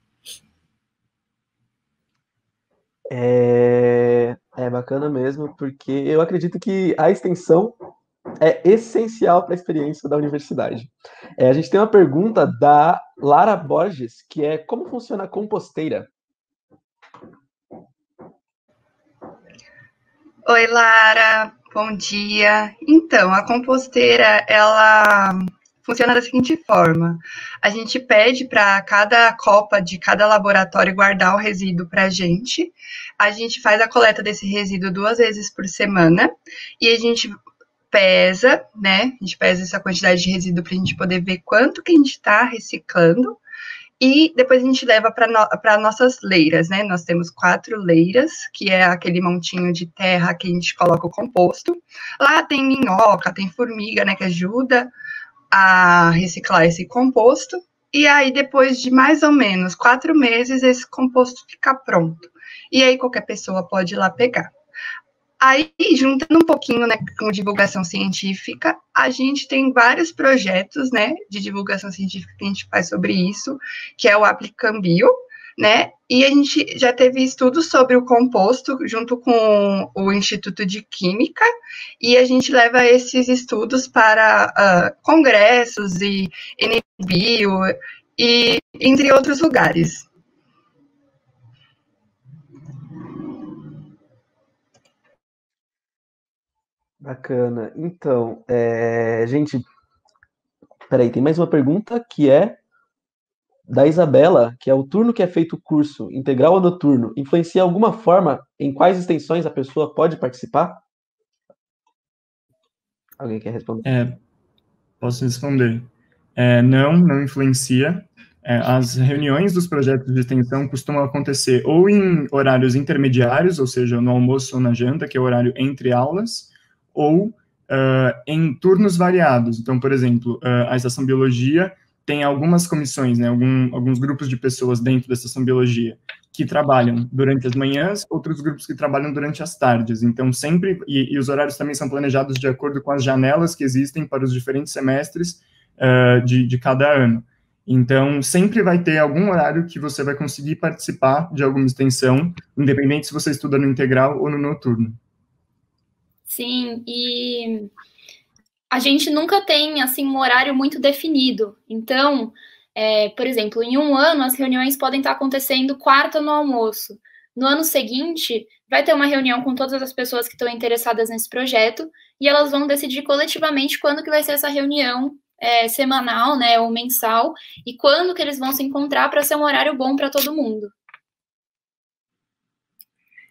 [SPEAKER 1] É bacana mesmo, porque eu acredito que a extensão é essencial para a experiência da universidade. A gente tem uma pergunta da Lara Borges, que é: como funciona a composteira?
[SPEAKER 6] Oi, Lara, bom dia. Então, a composteira, ela funciona da seguinte forma: a gente pede para cada copa de cada laboratório guardar o resíduo para a gente faz a coleta desse resíduo 2 vezes por semana, e a gente pesa, né, a gente pesa essa quantidade de resíduo para a gente poder ver quanto que a gente está reciclando, e depois a gente leva para nossas leiras, né? Nós temos 4 leiras, que é aquele montinho de terra que a gente coloca o composto. Lá tem minhoca, tem formiga, né, que ajuda a reciclar esse composto. E aí, depois de mais ou menos 4 meses, esse composto fica pronto. E aí, qualquer pessoa pode ir lá pegar. Aí, juntando um pouquinho, né, com divulgação científica, a gente tem vários projetos, né, de divulgação científica que a gente faz sobre isso, que é o Aplicambio, né, e a gente já teve estudos sobre o composto junto com o Instituto de Química, e a gente leva esses estudos para congressos e NBio, e entre outros lugares.
[SPEAKER 1] Bacana. Então, gente, peraí, tem mais uma pergunta que é da Isabela, que é: o turno que é feito o curso, integral ou noturno, influencia alguma forma em quais extensões a pessoa pode participar? Alguém quer responder?
[SPEAKER 2] Posso responder. Não influencia. As reuniões dos projetos de extensão costumam acontecer ou em horários intermediários, ou seja, no almoço ou na janta, que é o horário entre aulas, ou em turnos variados. Então, por exemplo, a Estação Biologia tem algumas comissões, né, alguns grupos de pessoas dentro da Estação Biologia que trabalham durante as manhãs, outros grupos que trabalham durante as tardes. Então, sempre, e os horários também são planejados de acordo com as janelas que existem para os diferentes semestres de cada ano. Então, sempre vai ter algum horário que você vai conseguir participar de alguma extensão, independente se você estuda no integral ou no noturno.
[SPEAKER 4] Sim, e a gente nunca tem, assim, um horário muito definido. Então, por exemplo, em um ano, as reuniões podem estar acontecendo quarta no almoço. No ano seguinte, vai ter uma reunião com todas as pessoas que estão interessadas nesse projeto, e elas vão decidir coletivamente quando que vai ser essa reunião semanal, né, ou mensal, e quando que eles vão se encontrar para ser um horário bom para todo mundo.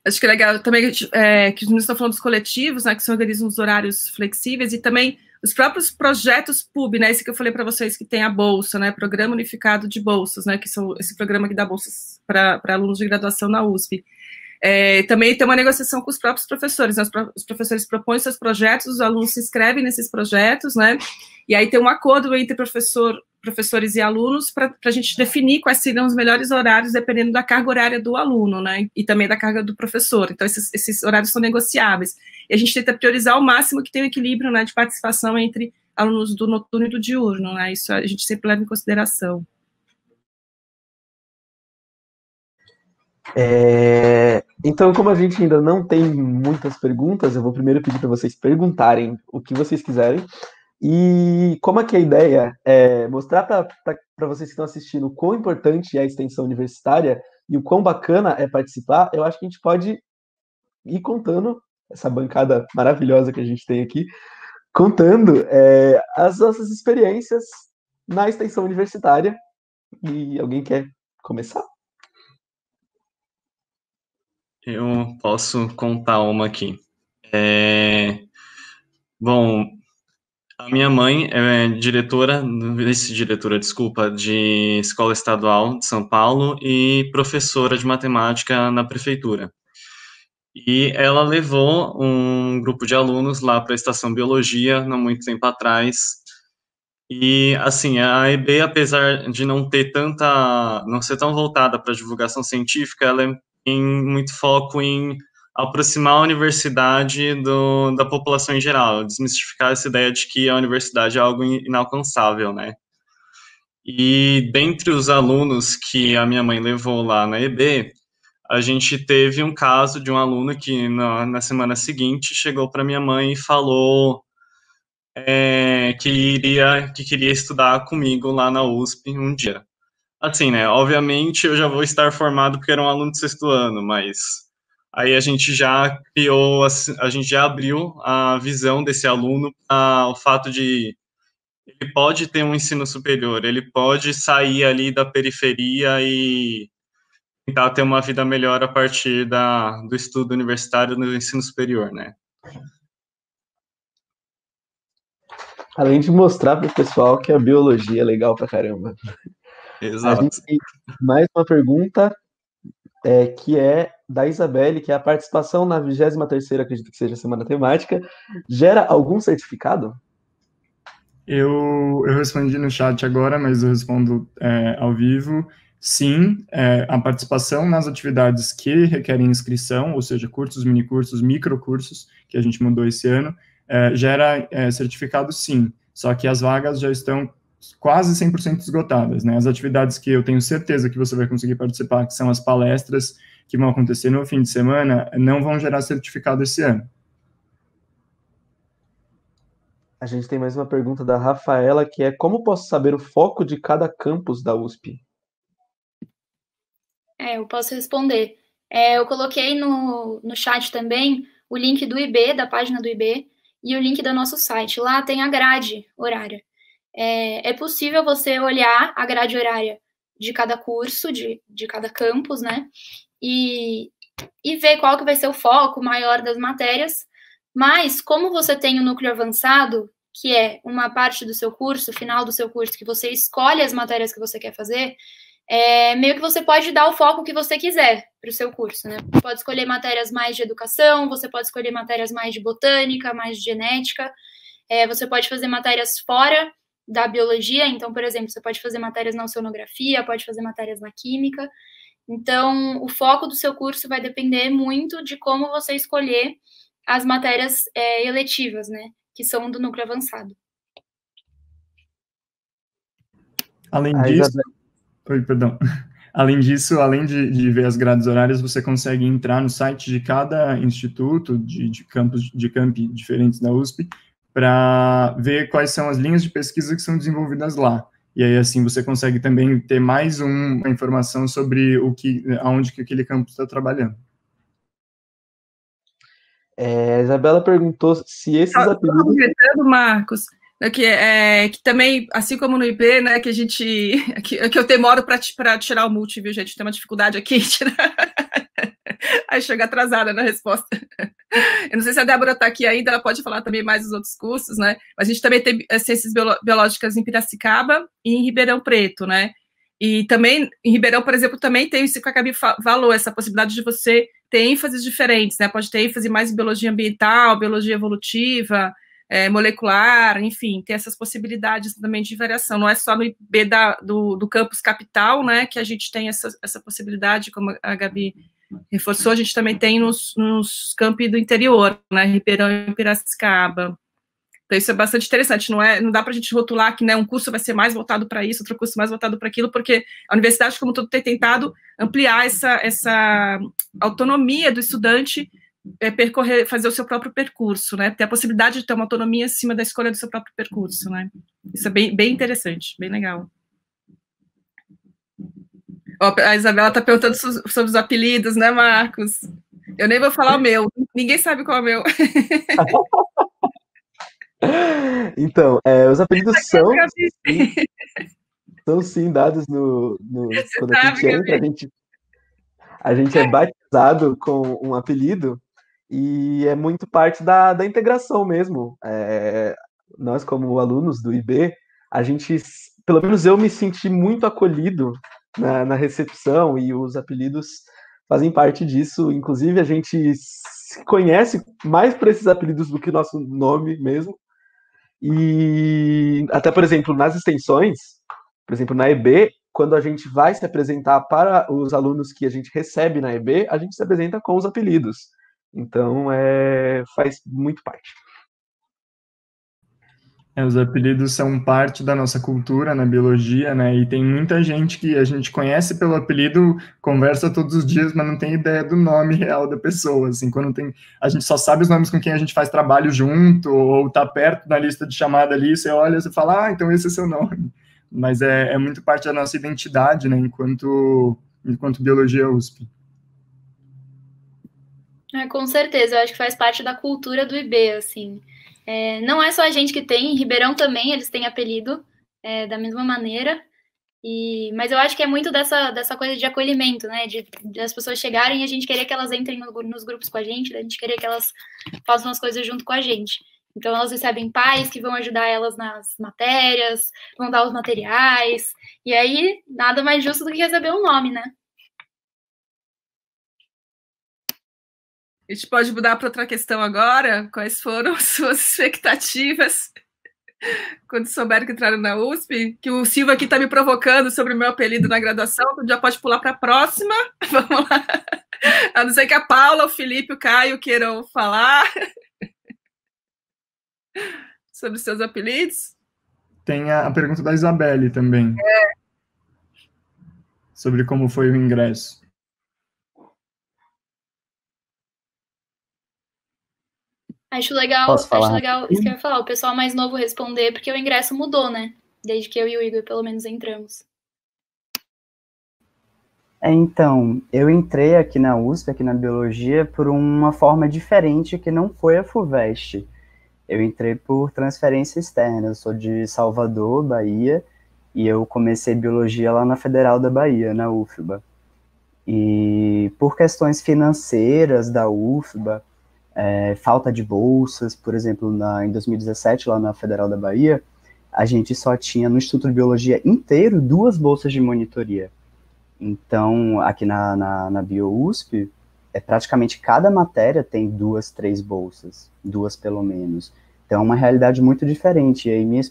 [SPEAKER 3] Acho que é legal também que os meninos estão falando dos coletivos, né, que se organizam os horários flexíveis, e também os próprios projetos PUB, né, esse que eu falei para vocês que tem a bolsa, né, Programa Unificado de Bolsas, né, que são esse programa que dá bolsas para alunos de graduação na USP. Também tem uma negociação com os próprios professores, né? Os professores propõem seus projetos, os alunos se inscrevem nesses projetos, né? E aí tem um acordo entre professores e alunos para a gente definir quais seriam os melhores horários, dependendo da carga horária do aluno, né? E também da carga do professor. Então, esses horários são negociáveis. E a gente tenta priorizar ao máximo que tem um equilíbrio, né, de participação entre alunos do noturno e do diurno, né? Isso a gente sempre leva em consideração.
[SPEAKER 1] Então, como a gente ainda não tem muitas perguntas, eu vou primeiro pedir para vocês perguntarem o que vocês quiserem. E como é que a ideia é mostrar para vocês que estão assistindo o quão importante é a extensão universitária e o quão bacana é participar, eu acho que a gente pode ir contando, essa bancada maravilhosa que a gente tem aqui, contando as nossas experiências na extensão universitária. E alguém quer começar?
[SPEAKER 5] Eu posso contar uma aqui. Bom, a minha mãe é vice-diretora, de escola estadual de São Paulo e professora de matemática na prefeitura. E ela levou um grupo de alunos lá para a Estação Biologia, não muito tempo atrás. E, assim, a EB, apesar de não ser tão voltada para a divulgação científica, ela tem muito foco em aproximar a universidade da população em geral, desmistificar essa ideia de que a universidade é algo inalcançável, né? E dentre os alunos que a minha mãe levou lá na EB, a gente teve um caso de um aluno que na semana seguinte chegou para minha mãe e falou que queria estudar comigo lá na USP um dia. Assim, né, obviamente eu já vou estar formado porque era um aluno de sexto ano, mas aí a gente já abriu a visão desse aluno ao fato de ele pode ter um ensino superior, ele pode sair ali da periferia e tentar ter uma vida melhor a partir do estudo universitário no ensino superior, né?
[SPEAKER 1] Além de mostrar para o pessoal que a biologia é legal pra caramba.
[SPEAKER 5] Exato.
[SPEAKER 1] A gente tem mais uma pergunta, que é da Isabelle, que é a participação na 23ª, acredito que seja a semana temática, gera algum certificado?
[SPEAKER 2] Eu respondi no chat agora, mas eu respondo ao vivo. Sim, a participação nas atividades que requerem inscrição, ou seja, cursos, minicursos, microcursos, que a gente mudou esse ano, gera certificado sim, só que as vagas já estão quase 100% esgotadas, né? As atividades que eu tenho certeza que você vai conseguir participar, que são as palestras que vão acontecer no fim de semana, não vão gerar certificado esse ano.
[SPEAKER 1] A gente tem mais uma pergunta da Rafaela, que é: como posso saber o foco de cada campus da USP?
[SPEAKER 4] Eu posso responder. Eu coloquei no chat também o link do IB, da página do IB, e o link do nosso site. Lá tem a grade horária. É possível você olhar a grade horária de cada curso, de cada campus, né? E ver qual que vai ser o foco maior das matérias. Mas, como você tem o núcleo avançado, que é uma parte do seu curso, final do seu curso, que você escolhe as matérias que você quer fazer, meio que você pode dar o foco que você quiser para o seu curso, né? Você pode escolher matérias mais de educação, você pode escolher matérias mais de botânica, mais de genética. Você pode fazer matérias fora da biologia, então, por exemplo, você pode fazer matérias na oceanografia, pode fazer matérias na química. Então, o foco do seu curso vai depender muito de como você escolher as matérias eletivas, né, que são do núcleo avançado.
[SPEAKER 2] Além disso, além disso, além de ver as grades horárias, você consegue entrar no site de cada instituto, de campi diferentes da USP, para ver quais são as linhas de pesquisa que são desenvolvidas lá. E aí, assim, você consegue também ter mais uma informação sobre aonde que aquele campus está trabalhando.
[SPEAKER 1] A Isabela perguntou se esses apelidos...
[SPEAKER 3] Completando, Marcos, que também, assim como no IB, né, que a gente... que eu demoro para tirar o multi, viu, gente? Tem uma dificuldade aqui. Aí chega atrasada na resposta. Eu não sei se a Débora está aqui ainda, ela pode falar também mais dos outros cursos, né? Mas a gente também tem ciências biológicas em Piracicaba e em Ribeirão Preto, né? E também, em Ribeirão, por exemplo, também tem isso que a Gabi falou, essa possibilidade de você ter ênfases diferentes, né? Pode ter ênfase mais em biologia ambiental, biologia evolutiva, molecular, enfim, tem essas possibilidades também de variação. Não é só no IB do campus capital, né, que a gente tem essa possibilidade, como a Gabi reforçou, a gente também tem nos campi do interior, né, Ribeirão e Piracicaba. Então, isso é bastante interessante, não dá para a gente rotular que, né, um curso vai ser mais voltado para isso, outro curso mais voltado para aquilo, porque a universidade, como todo, tem tentado ampliar essa autonomia do estudante, fazer o seu próprio percurso, né, ter a possibilidade de ter uma autonomia acima da escolha do seu próprio percurso, né. Isso é bem, bem interessante, bem legal. A Isabela está perguntando sobre os apelidos, né, Marcos? Eu nem vou falar o meu, ninguém sabe qual é o meu.
[SPEAKER 1] Então, os apelidos são sim dados quando a gente entra, a gente é batizado com um apelido e é muito parte da integração mesmo. Nós, como alunos do IB, a gente, pelo menos eu me senti muito acolhido na recepção, e os apelidos fazem parte disso. Inclusive, a gente se conhece mais por esses apelidos do que nosso nome mesmo. E até, por exemplo, nas extensões, por exemplo, na EB, quando a gente vai se apresentar para os alunos que a gente recebe na EB, a gente se apresenta com os apelidos. Então, faz muito parte.
[SPEAKER 2] Os apelidos são parte da nossa cultura na biologia, né? E tem muita gente que a gente conhece pelo apelido, conversa todos os dias, mas não tem ideia do nome real da pessoa. Assim, a gente só sabe os nomes com quem a gente faz trabalho junto, ou tá perto na lista de chamada ali, você olha e fala, então esse é seu nome. Mas é muito parte da nossa identidade, né? Enquanto biologia USP.
[SPEAKER 4] Com certeza, eu acho que faz parte da cultura do IB, assim. Não é só a gente que tem, em Ribeirão também eles têm apelido, da mesma maneira, mas eu acho que é muito dessa coisa de acolhimento, né, de as pessoas chegarem e a gente querer que elas entrem nos grupos com a gente querer que elas façam as coisas junto com a gente. Então elas recebem pais que vão ajudar elas nas matérias, vão dar os materiais, e aí nada mais justo do que receber um nome, né?
[SPEAKER 3] A gente pode mudar para outra questão agora? Quais foram as suas expectativas quando souberam que entraram na USP? Que o Silva aqui está me provocando sobre o meu apelido na graduação, então já pode pular para a próxima. Vamos lá. A não ser que a Paula, o Felipe, o Caio queiram falar sobre os seus apelidos.
[SPEAKER 2] Tem a pergunta da Isabelle também. Sobre como foi o ingresso.
[SPEAKER 4] Acho legal isso que eu ia falar, o pessoal mais novo responder, porque o ingresso mudou, né? Desde que eu e o Igor, pelo menos, entramos.
[SPEAKER 7] Então, eu entrei aqui na USP, aqui na Biologia, por uma forma diferente que não foi a FUVEST. Eu entrei por transferência externa, eu sou de Salvador, Bahia, e eu comecei Biologia lá na Federal da Bahia, na UFBA. E por questões financeiras da UFBA, falta de bolsas, por exemplo, em 2017, lá na Federal da Bahia, a gente só tinha no Instituto de Biologia inteiro 2 bolsas de monitoria. Então, aqui na BioUSP, praticamente cada matéria tem 2, 3 bolsas, 2 pelo menos. Então, é uma realidade muito diferente. E aí, minha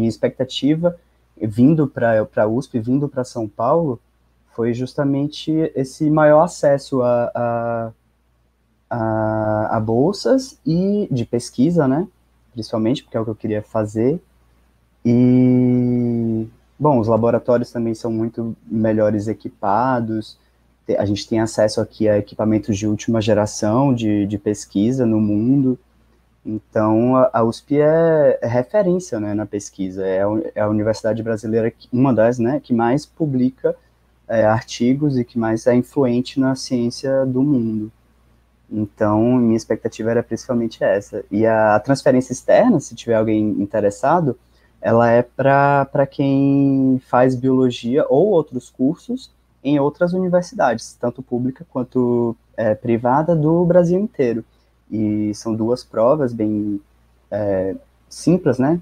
[SPEAKER 7] expectativa vindo para a USP, vindo para São Paulo, foi justamente esse maior acesso a bolsas e de pesquisa, né? Principalmente, porque é o que eu queria fazer. E, bom, os laboratórios também são muito melhores equipados. A gente tem acesso aqui a equipamentos de última geração de pesquisa no mundo. Então, a USP é referência, né, na pesquisa. É a universidade brasileira, uma das, né, que mais publica artigos e que mais é influente na ciência do mundo. Então, minha expectativa era principalmente essa. E a transferência externa, se tiver alguém interessado, ela é para quem faz biologia ou outros cursos em outras universidades, tanto pública quanto privada, do Brasil inteiro. E são 2 provas bem simples, né,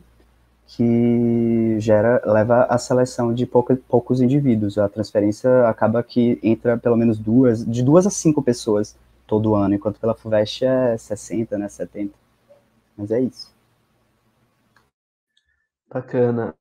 [SPEAKER 7] que leva à seleção de poucos indivíduos. A transferência acaba que entra pelo menos de 2 a 5 pessoas todo ano, enquanto pela FUVEST é 60, né, 70. Mas é isso.
[SPEAKER 1] Bacana.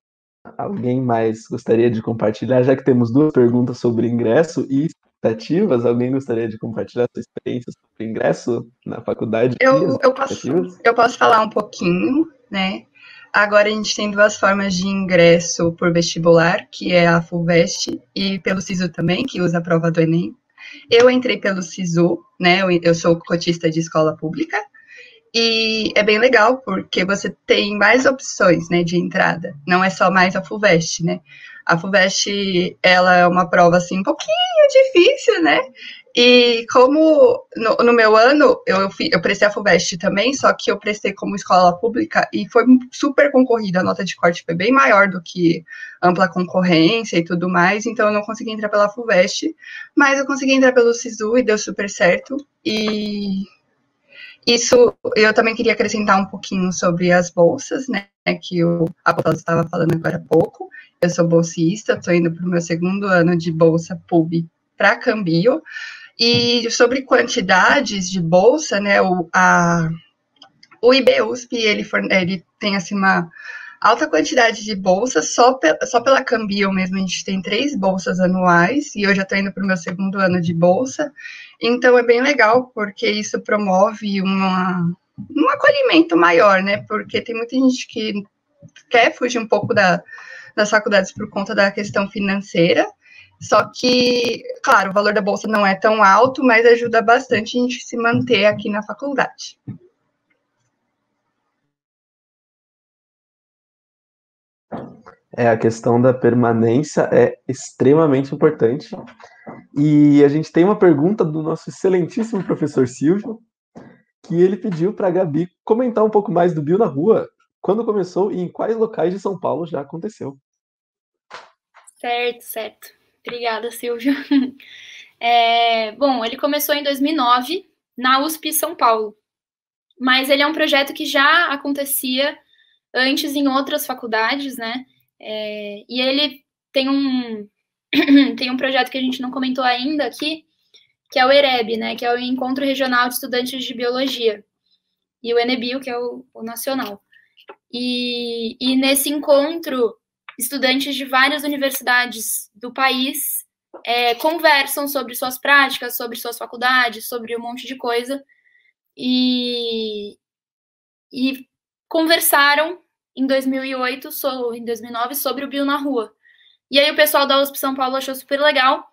[SPEAKER 1] Alguém mais gostaria de compartilhar, já que temos 2 perguntas sobre ingresso e expectativas, alguém gostaria de compartilhar sua experiência sobre ingresso na faculdade?
[SPEAKER 6] Eu posso falar um pouquinho, né? Agora a gente tem 2 formas de ingresso por vestibular, que é a FUVEST e pelo SISU também, que usa a prova do Enem. Eu entrei pelo SISU, né? Eu sou cotista de escola pública. E é bem legal, porque você tem mais opções, né, de entrada. Não é só mais a FUVEST, né? A FUVEST, ela é uma prova, assim, um pouquinho difícil, né? E como no meu ano, eu prestei a FUVEST também, só que eu prestei como escola pública e foi super concorrida. A nota de corte foi bem maior do que ampla concorrência e tudo mais, então eu não consegui entrar pela FUVEST, mas eu consegui entrar pelo SISU e deu super certo. E isso, eu também queria acrescentar um pouquinho sobre as bolsas, né, que a Paula estava falando agora há pouco. Eu sou bolsista, estou indo para o meu 2º ano de bolsa PUB para Cambio. E sobre quantidades de bolsa, né, o IB-USP, ele tem, assim, uma alta quantidade de bolsas, só pela Cambio mesmo, a gente tem 3 bolsas anuais, e eu já estou indo para o meu 2º ano de bolsa, então é bem legal, porque isso promove um acolhimento maior, né, porque tem muita gente que quer fugir um pouco das faculdades por conta da questão financeira, só que, claro, o valor da bolsa não é tão alto, mas ajuda bastante a gente se manter aqui na faculdade.
[SPEAKER 1] A questão da permanência é extremamente importante. E a gente tem uma pergunta do nosso excelentíssimo professor Silvio, que ele pediu para a Gabi comentar um pouco mais do Bio na Rua, quando começou e em quais locais de São Paulo já aconteceu.
[SPEAKER 4] Certo. Obrigada, Silvio. Bom, ele começou em 2009, na USP São Paulo. Mas ele é um projeto que já acontecia antes em outras faculdades, né? E ele tem um projeto que a gente não comentou ainda aqui, que é o EREB, né? Que é o Encontro Regional de Estudantes de Biologia. E o ENEBio, que é o nacional. E nesse encontro, estudantes de várias universidades do país conversam sobre suas práticas, sobre suas faculdades, sobre um monte de coisa. E conversaram em 2008, em 2009, sobre o Bio na Rua. E aí o pessoal da USP São Paulo achou super legal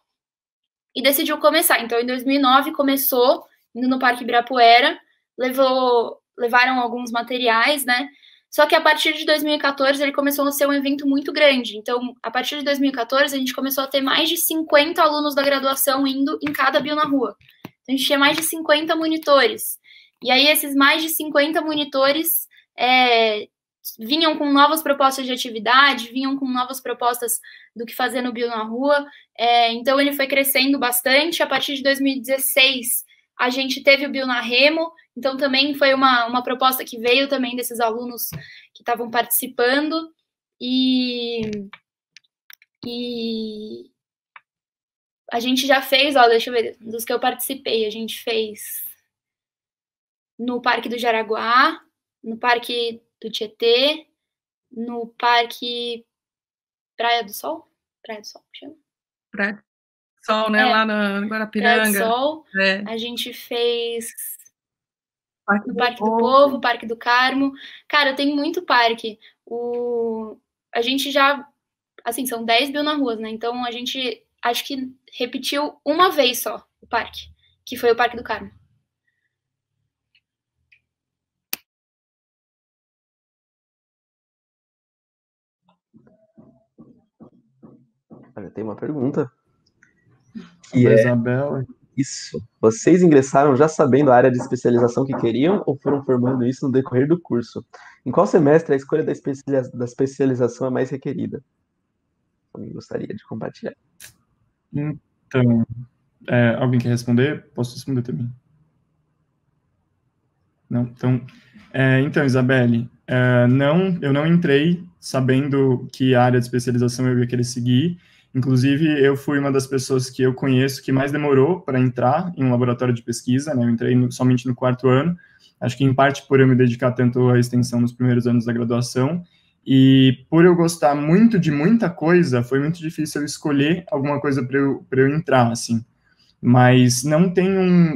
[SPEAKER 4] e decidiu começar. Então, em 2009, começou, indo no Parque Ibirapuera, levaram alguns materiais, né? Só que a partir de 2014, ele começou a ser um evento muito grande. Então, a partir de 2014, a gente começou a ter mais de 50 alunos da graduação indo em cada Bio na Rua. Então, a gente tinha mais de 50 monitores. E aí, esses mais de 50 monitores vinham com novas propostas de atividade, vinham com novas propostas do que fazer no Bio na Rua. Então, ele foi crescendo bastante. A partir de 2016, a gente teve o Bio na Remo. Então, também foi uma proposta que veio também desses alunos que estavam participando. E a gente já fez, deixa eu ver, dos que eu participei, a gente fez no Parque do Jaraguá, no Parque do Tietê, no Parque Praia do Sol? Praia do Sol, chama?
[SPEAKER 3] Praia do Sol, né? Lá na Guarapiranga.
[SPEAKER 4] Praia do Sol. A gente fez
[SPEAKER 3] Parque
[SPEAKER 4] no Parque do Povo, Parque do Carmo. Cara, tem muito parque. A gente já, assim, são 10 Bill-na-Ruas, né? Então a gente, acho que repetiu uma vez só o parque, que foi o Parque do Carmo.
[SPEAKER 1] Olha, tem uma pergunta.
[SPEAKER 2] Que Isabela.
[SPEAKER 1] Isso. Vocês ingressaram já sabendo a área de especialização que queriam ou foram formando isso no decorrer do curso? Em qual semestre a escolha da especialização é mais requerida? Alguém gostaria de compartilhar?
[SPEAKER 2] Então, alguém quer responder? Posso responder também. Não? Então, Isabelle, eu não entrei sabendo que área de especialização eu ia querer seguir. Inclusive, eu fui uma das pessoas que eu conheço que mais demorou para entrar em um laboratório de pesquisa, né? Eu entrei somente no 4º ano, acho que em parte por eu me dedicar tanto à extensão nos primeiros anos da graduação, e por eu gostar muito de muita coisa, foi muito difícil eu escolher alguma coisa para eu entrar, assim. Mas não tem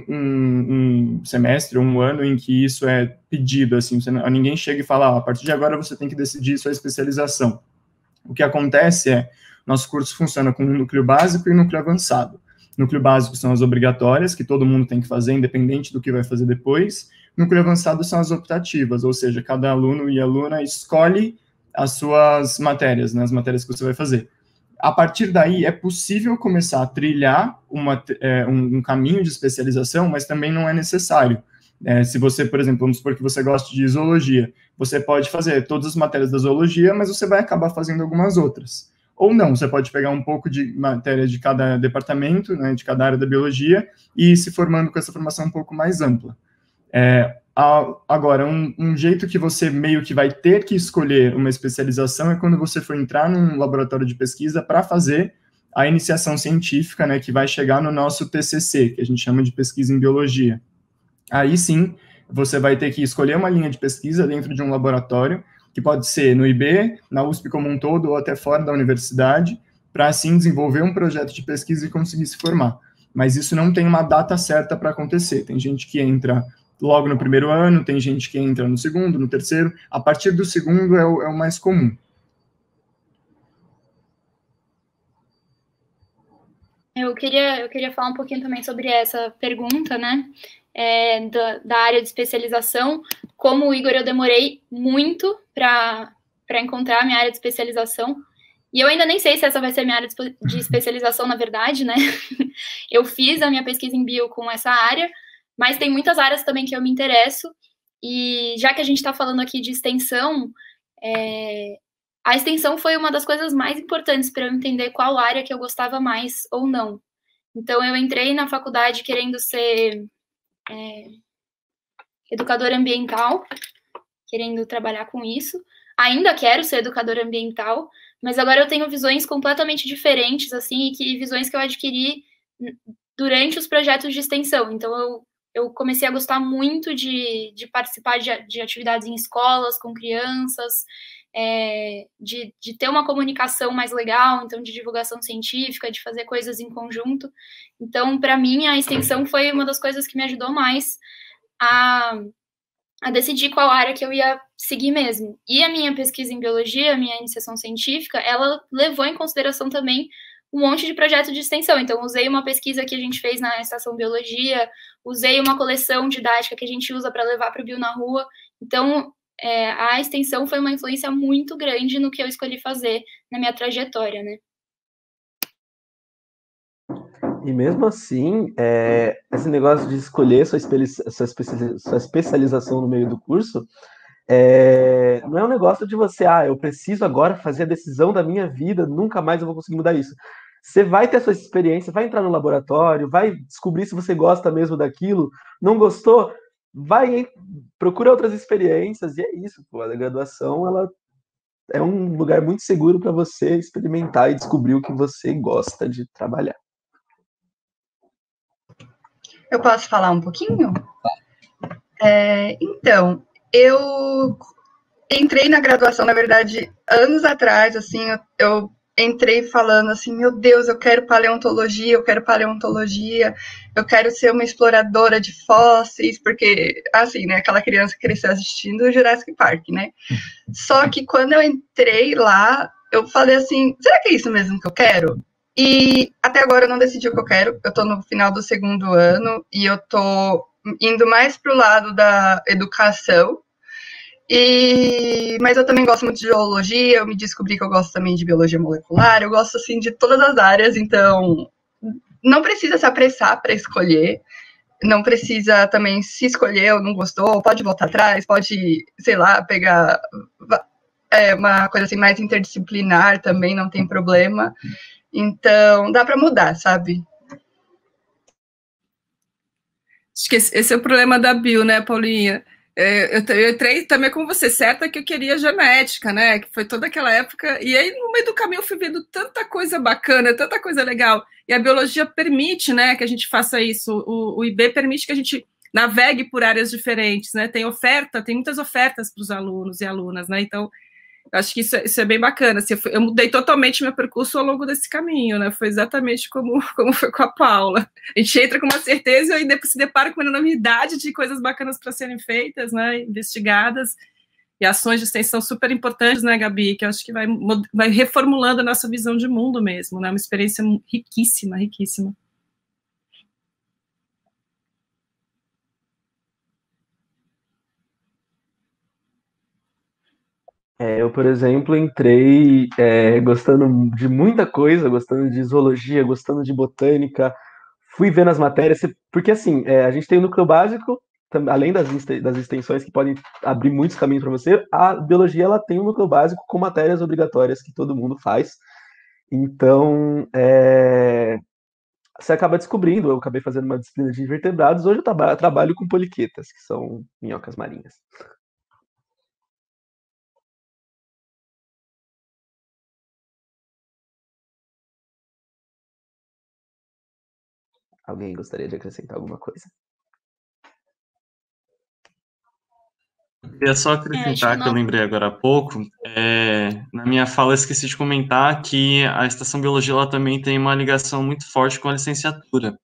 [SPEAKER 2] um semestre, um ano em que isso é pedido, assim, ninguém chega e fala, a partir de agora você tem que decidir sua especialização. O que acontece é, nosso curso funciona com um núcleo básico e um núcleo avançado. Núcleo básico são as obrigatórias, que todo mundo tem que fazer, independente do que vai fazer depois. Núcleo avançado são as optativas, ou seja, cada aluno e aluna escolhe as suas matérias, né, as matérias que você vai fazer. A partir daí, é possível começar a trilhar um caminho de especialização, mas também não é necessário. Se você, por exemplo, vamos supor que você gosta de zoologia, você pode fazer todas as matérias da zoologia, mas você vai acabar fazendo algumas outras. Ou não, você pode pegar um pouco de matéria de cada departamento, né, de cada área da biologia, e ir se formando com essa formação um pouco mais ampla. Agora, um jeito que você meio que vai ter que escolher uma especialização é quando você for entrar num laboratório de pesquisa para fazer a iniciação científica, né, que vai chegar no nosso TCC, que a gente chama de pesquisa em biologia. Aí sim, você vai ter que escolher uma linha de pesquisa dentro de um laboratório, que pode ser no IB, na USP como um todo, ou até fora da universidade, para assim desenvolver um projeto de pesquisa e conseguir se formar. Mas isso não tem uma data certa para acontecer. Tem gente que entra logo no 1º ano, tem gente que entra no 2º, no 3º, a partir do 2º é o mais comum.
[SPEAKER 4] Eu queria falar um pouquinho também sobre essa pergunta, né, da área de especialização. Como o Igor, eu demorei muito para encontrar a minha área de especialização, e eu ainda nem sei se essa vai ser a minha área de especialização, na verdade, né, eu fiz a minha pesquisa em bio com essa área, mas tem muitas áreas também que eu me interesso, e já que a gente está falando aqui de extensão, a extensão foi uma das coisas mais importantes para eu entender qual área que eu gostava mais ou não. Então, eu entrei na faculdade querendo ser educadora ambiental, querendo trabalhar com isso. Ainda quero ser educadora ambiental, mas agora eu tenho visões completamente diferentes, assim, e visões que eu adquiri durante os projetos de extensão. Então, eu comecei a gostar muito de participar de atividades em escolas, com crianças, de ter uma comunicação mais legal, então de divulgação científica, de fazer coisas em conjunto. Então, para mim, a extensão foi uma das coisas que me ajudou mais a decidir qual área que eu ia seguir mesmo. E a minha pesquisa em biologia, a minha iniciação científica, ela levou em consideração também um monte de projeto de extensão. Então, usei uma pesquisa que a gente fez na Estação Biologia, usei uma coleção didática que a gente usa para levar para o Bio na Rua. Então, a extensão foi uma influência muito grande no que eu escolhi fazer na minha trajetória, né?
[SPEAKER 1] E mesmo assim, esse negócio de escolher sua especialização no meio do curso, não é um negócio de você, eu preciso agora fazer a decisão da minha vida, nunca mais eu vou conseguir mudar isso. Você vai ter a sua experiência, vai entrar no laboratório, vai descobrir se você gosta mesmo daquilo, não gostou, procura outras experiências, e é isso, pô. A graduação, ela é um lugar muito seguro para você experimentar e descobrir o que você gosta de trabalhar.
[SPEAKER 6] Eu posso falar um pouquinho? Então, Eu entrei na graduação, na verdade, anos atrás, assim, eu entrei falando assim, meu Deus, eu quero paleontologia, eu quero ser uma exploradora de fósseis, porque, assim, né, aquela criança que cresceu assistindo o Jurassic Park, né? Só que quando eu entrei lá, eu falei assim, será que é isso mesmo que eu quero? E até agora eu não decidi o que eu quero, eu tô no final do 2º ano e eu tô indo mais pro lado da educação, mas eu também gosto muito de geologia, eu me descobri que eu gosto também de biologia molecular, eu gosto, assim, de todas as áreas, então não precisa se apressar para escolher, não precisa também se escolher ou não gostou, pode voltar atrás, pode, sei lá, pegar uma coisa assim mais interdisciplinar também, não tem problema, então dá para mudar, sabe?
[SPEAKER 3] Acho que esse é o problema da bio, né, Paulinha? Eu entrei também como você, certa que eu queria genética, né? Que foi toda aquela época. E aí, no meio do caminho, eu fui vendo tanta coisa bacana, tanta coisa legal. E a biologia permite, né, que a gente faça isso. O IB permite que a gente navegue por áreas diferentes, né? Tem muitas ofertas para os alunos e alunas, né? Então, eu acho que isso é bem bacana. Assim, eu mudei totalmente meu percurso ao longo desse caminho, né? Foi exatamente como foi com a Paula. A gente entra com uma certeza e depois se depara com uma enormidade de coisas bacanas para serem feitas, né? Investigadas, e ações de extensão super importantes, né, Gabi? Que eu acho que vai reformulando a nossa visão de mundo mesmo, né? Uma experiência riquíssima, riquíssima.
[SPEAKER 1] Eu, por exemplo, entrei gostando de muita coisa, gostando de zoologia, gostando de botânica, fui vendo as matérias, porque assim, a gente tem o núcleo básico, além das extensões que podem abrir muitos caminhos para você, a biologia ela tem um núcleo básico com matérias obrigatórias que todo mundo faz. Então, você acaba descobrindo, eu acabei fazendo uma disciplina de invertebrados, hoje eu trabalho com poliquetas, que são minhocas marinhas. Alguém gostaria de acrescentar alguma coisa?
[SPEAKER 5] Eu queria só acrescentar que eu lembrei agora há pouco, na minha fala eu esqueci de comentar que a Estação Biologia ela também tem uma ligação muito forte com a licenciatura.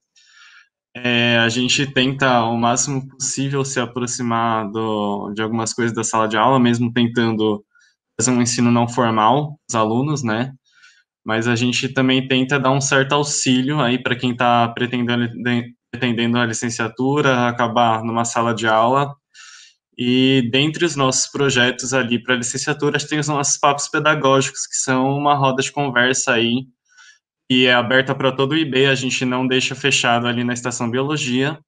[SPEAKER 5] A gente tenta o máximo possível se aproximar de algumas coisas da sala de aula, mesmo tentando fazer um ensino não formal dos alunos, né? Mas a gente também tenta dar um certo auxílio aí para quem está pretendendo a licenciatura, acabar numa sala de aula. E dentre os nossos projetos ali para a licenciatura, tem os nossos papos pedagógicos, que são uma roda de conversa aí, e é aberta para todo o IB, a gente não deixa fechado ali na Estação Biologia,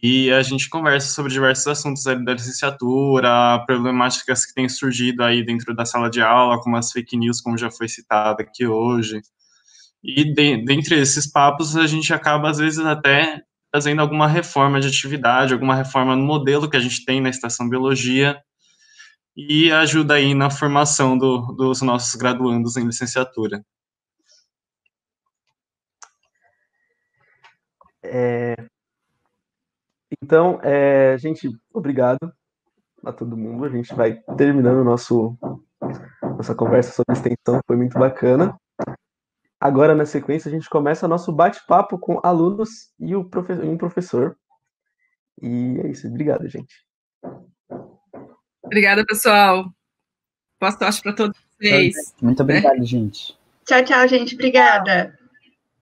[SPEAKER 5] e a gente conversa sobre diversos assuntos ali da licenciatura, problemáticas que têm surgido aí dentro da sala de aula, como as fake news, como já foi citado aqui hoje. E dentre esses papos, a gente acaba, às vezes, até trazendo alguma reforma de atividade, alguma reforma no modelo que a gente tem na Estação Biologia, e ajuda aí na formação dos nossos graduandos em licenciatura.
[SPEAKER 1] Então, gente, obrigado a todo mundo. A gente vai terminando nossa conversa sobre extensão, foi muito bacana. Agora, na sequência, a gente começa nosso bate-papo com alunos e um professor. E é isso. Obrigado, gente.
[SPEAKER 3] Obrigada, pessoal. Boa sorte para todos vocês.
[SPEAKER 7] Muito obrigado, gente.
[SPEAKER 6] Tchau, tchau, gente. Obrigada.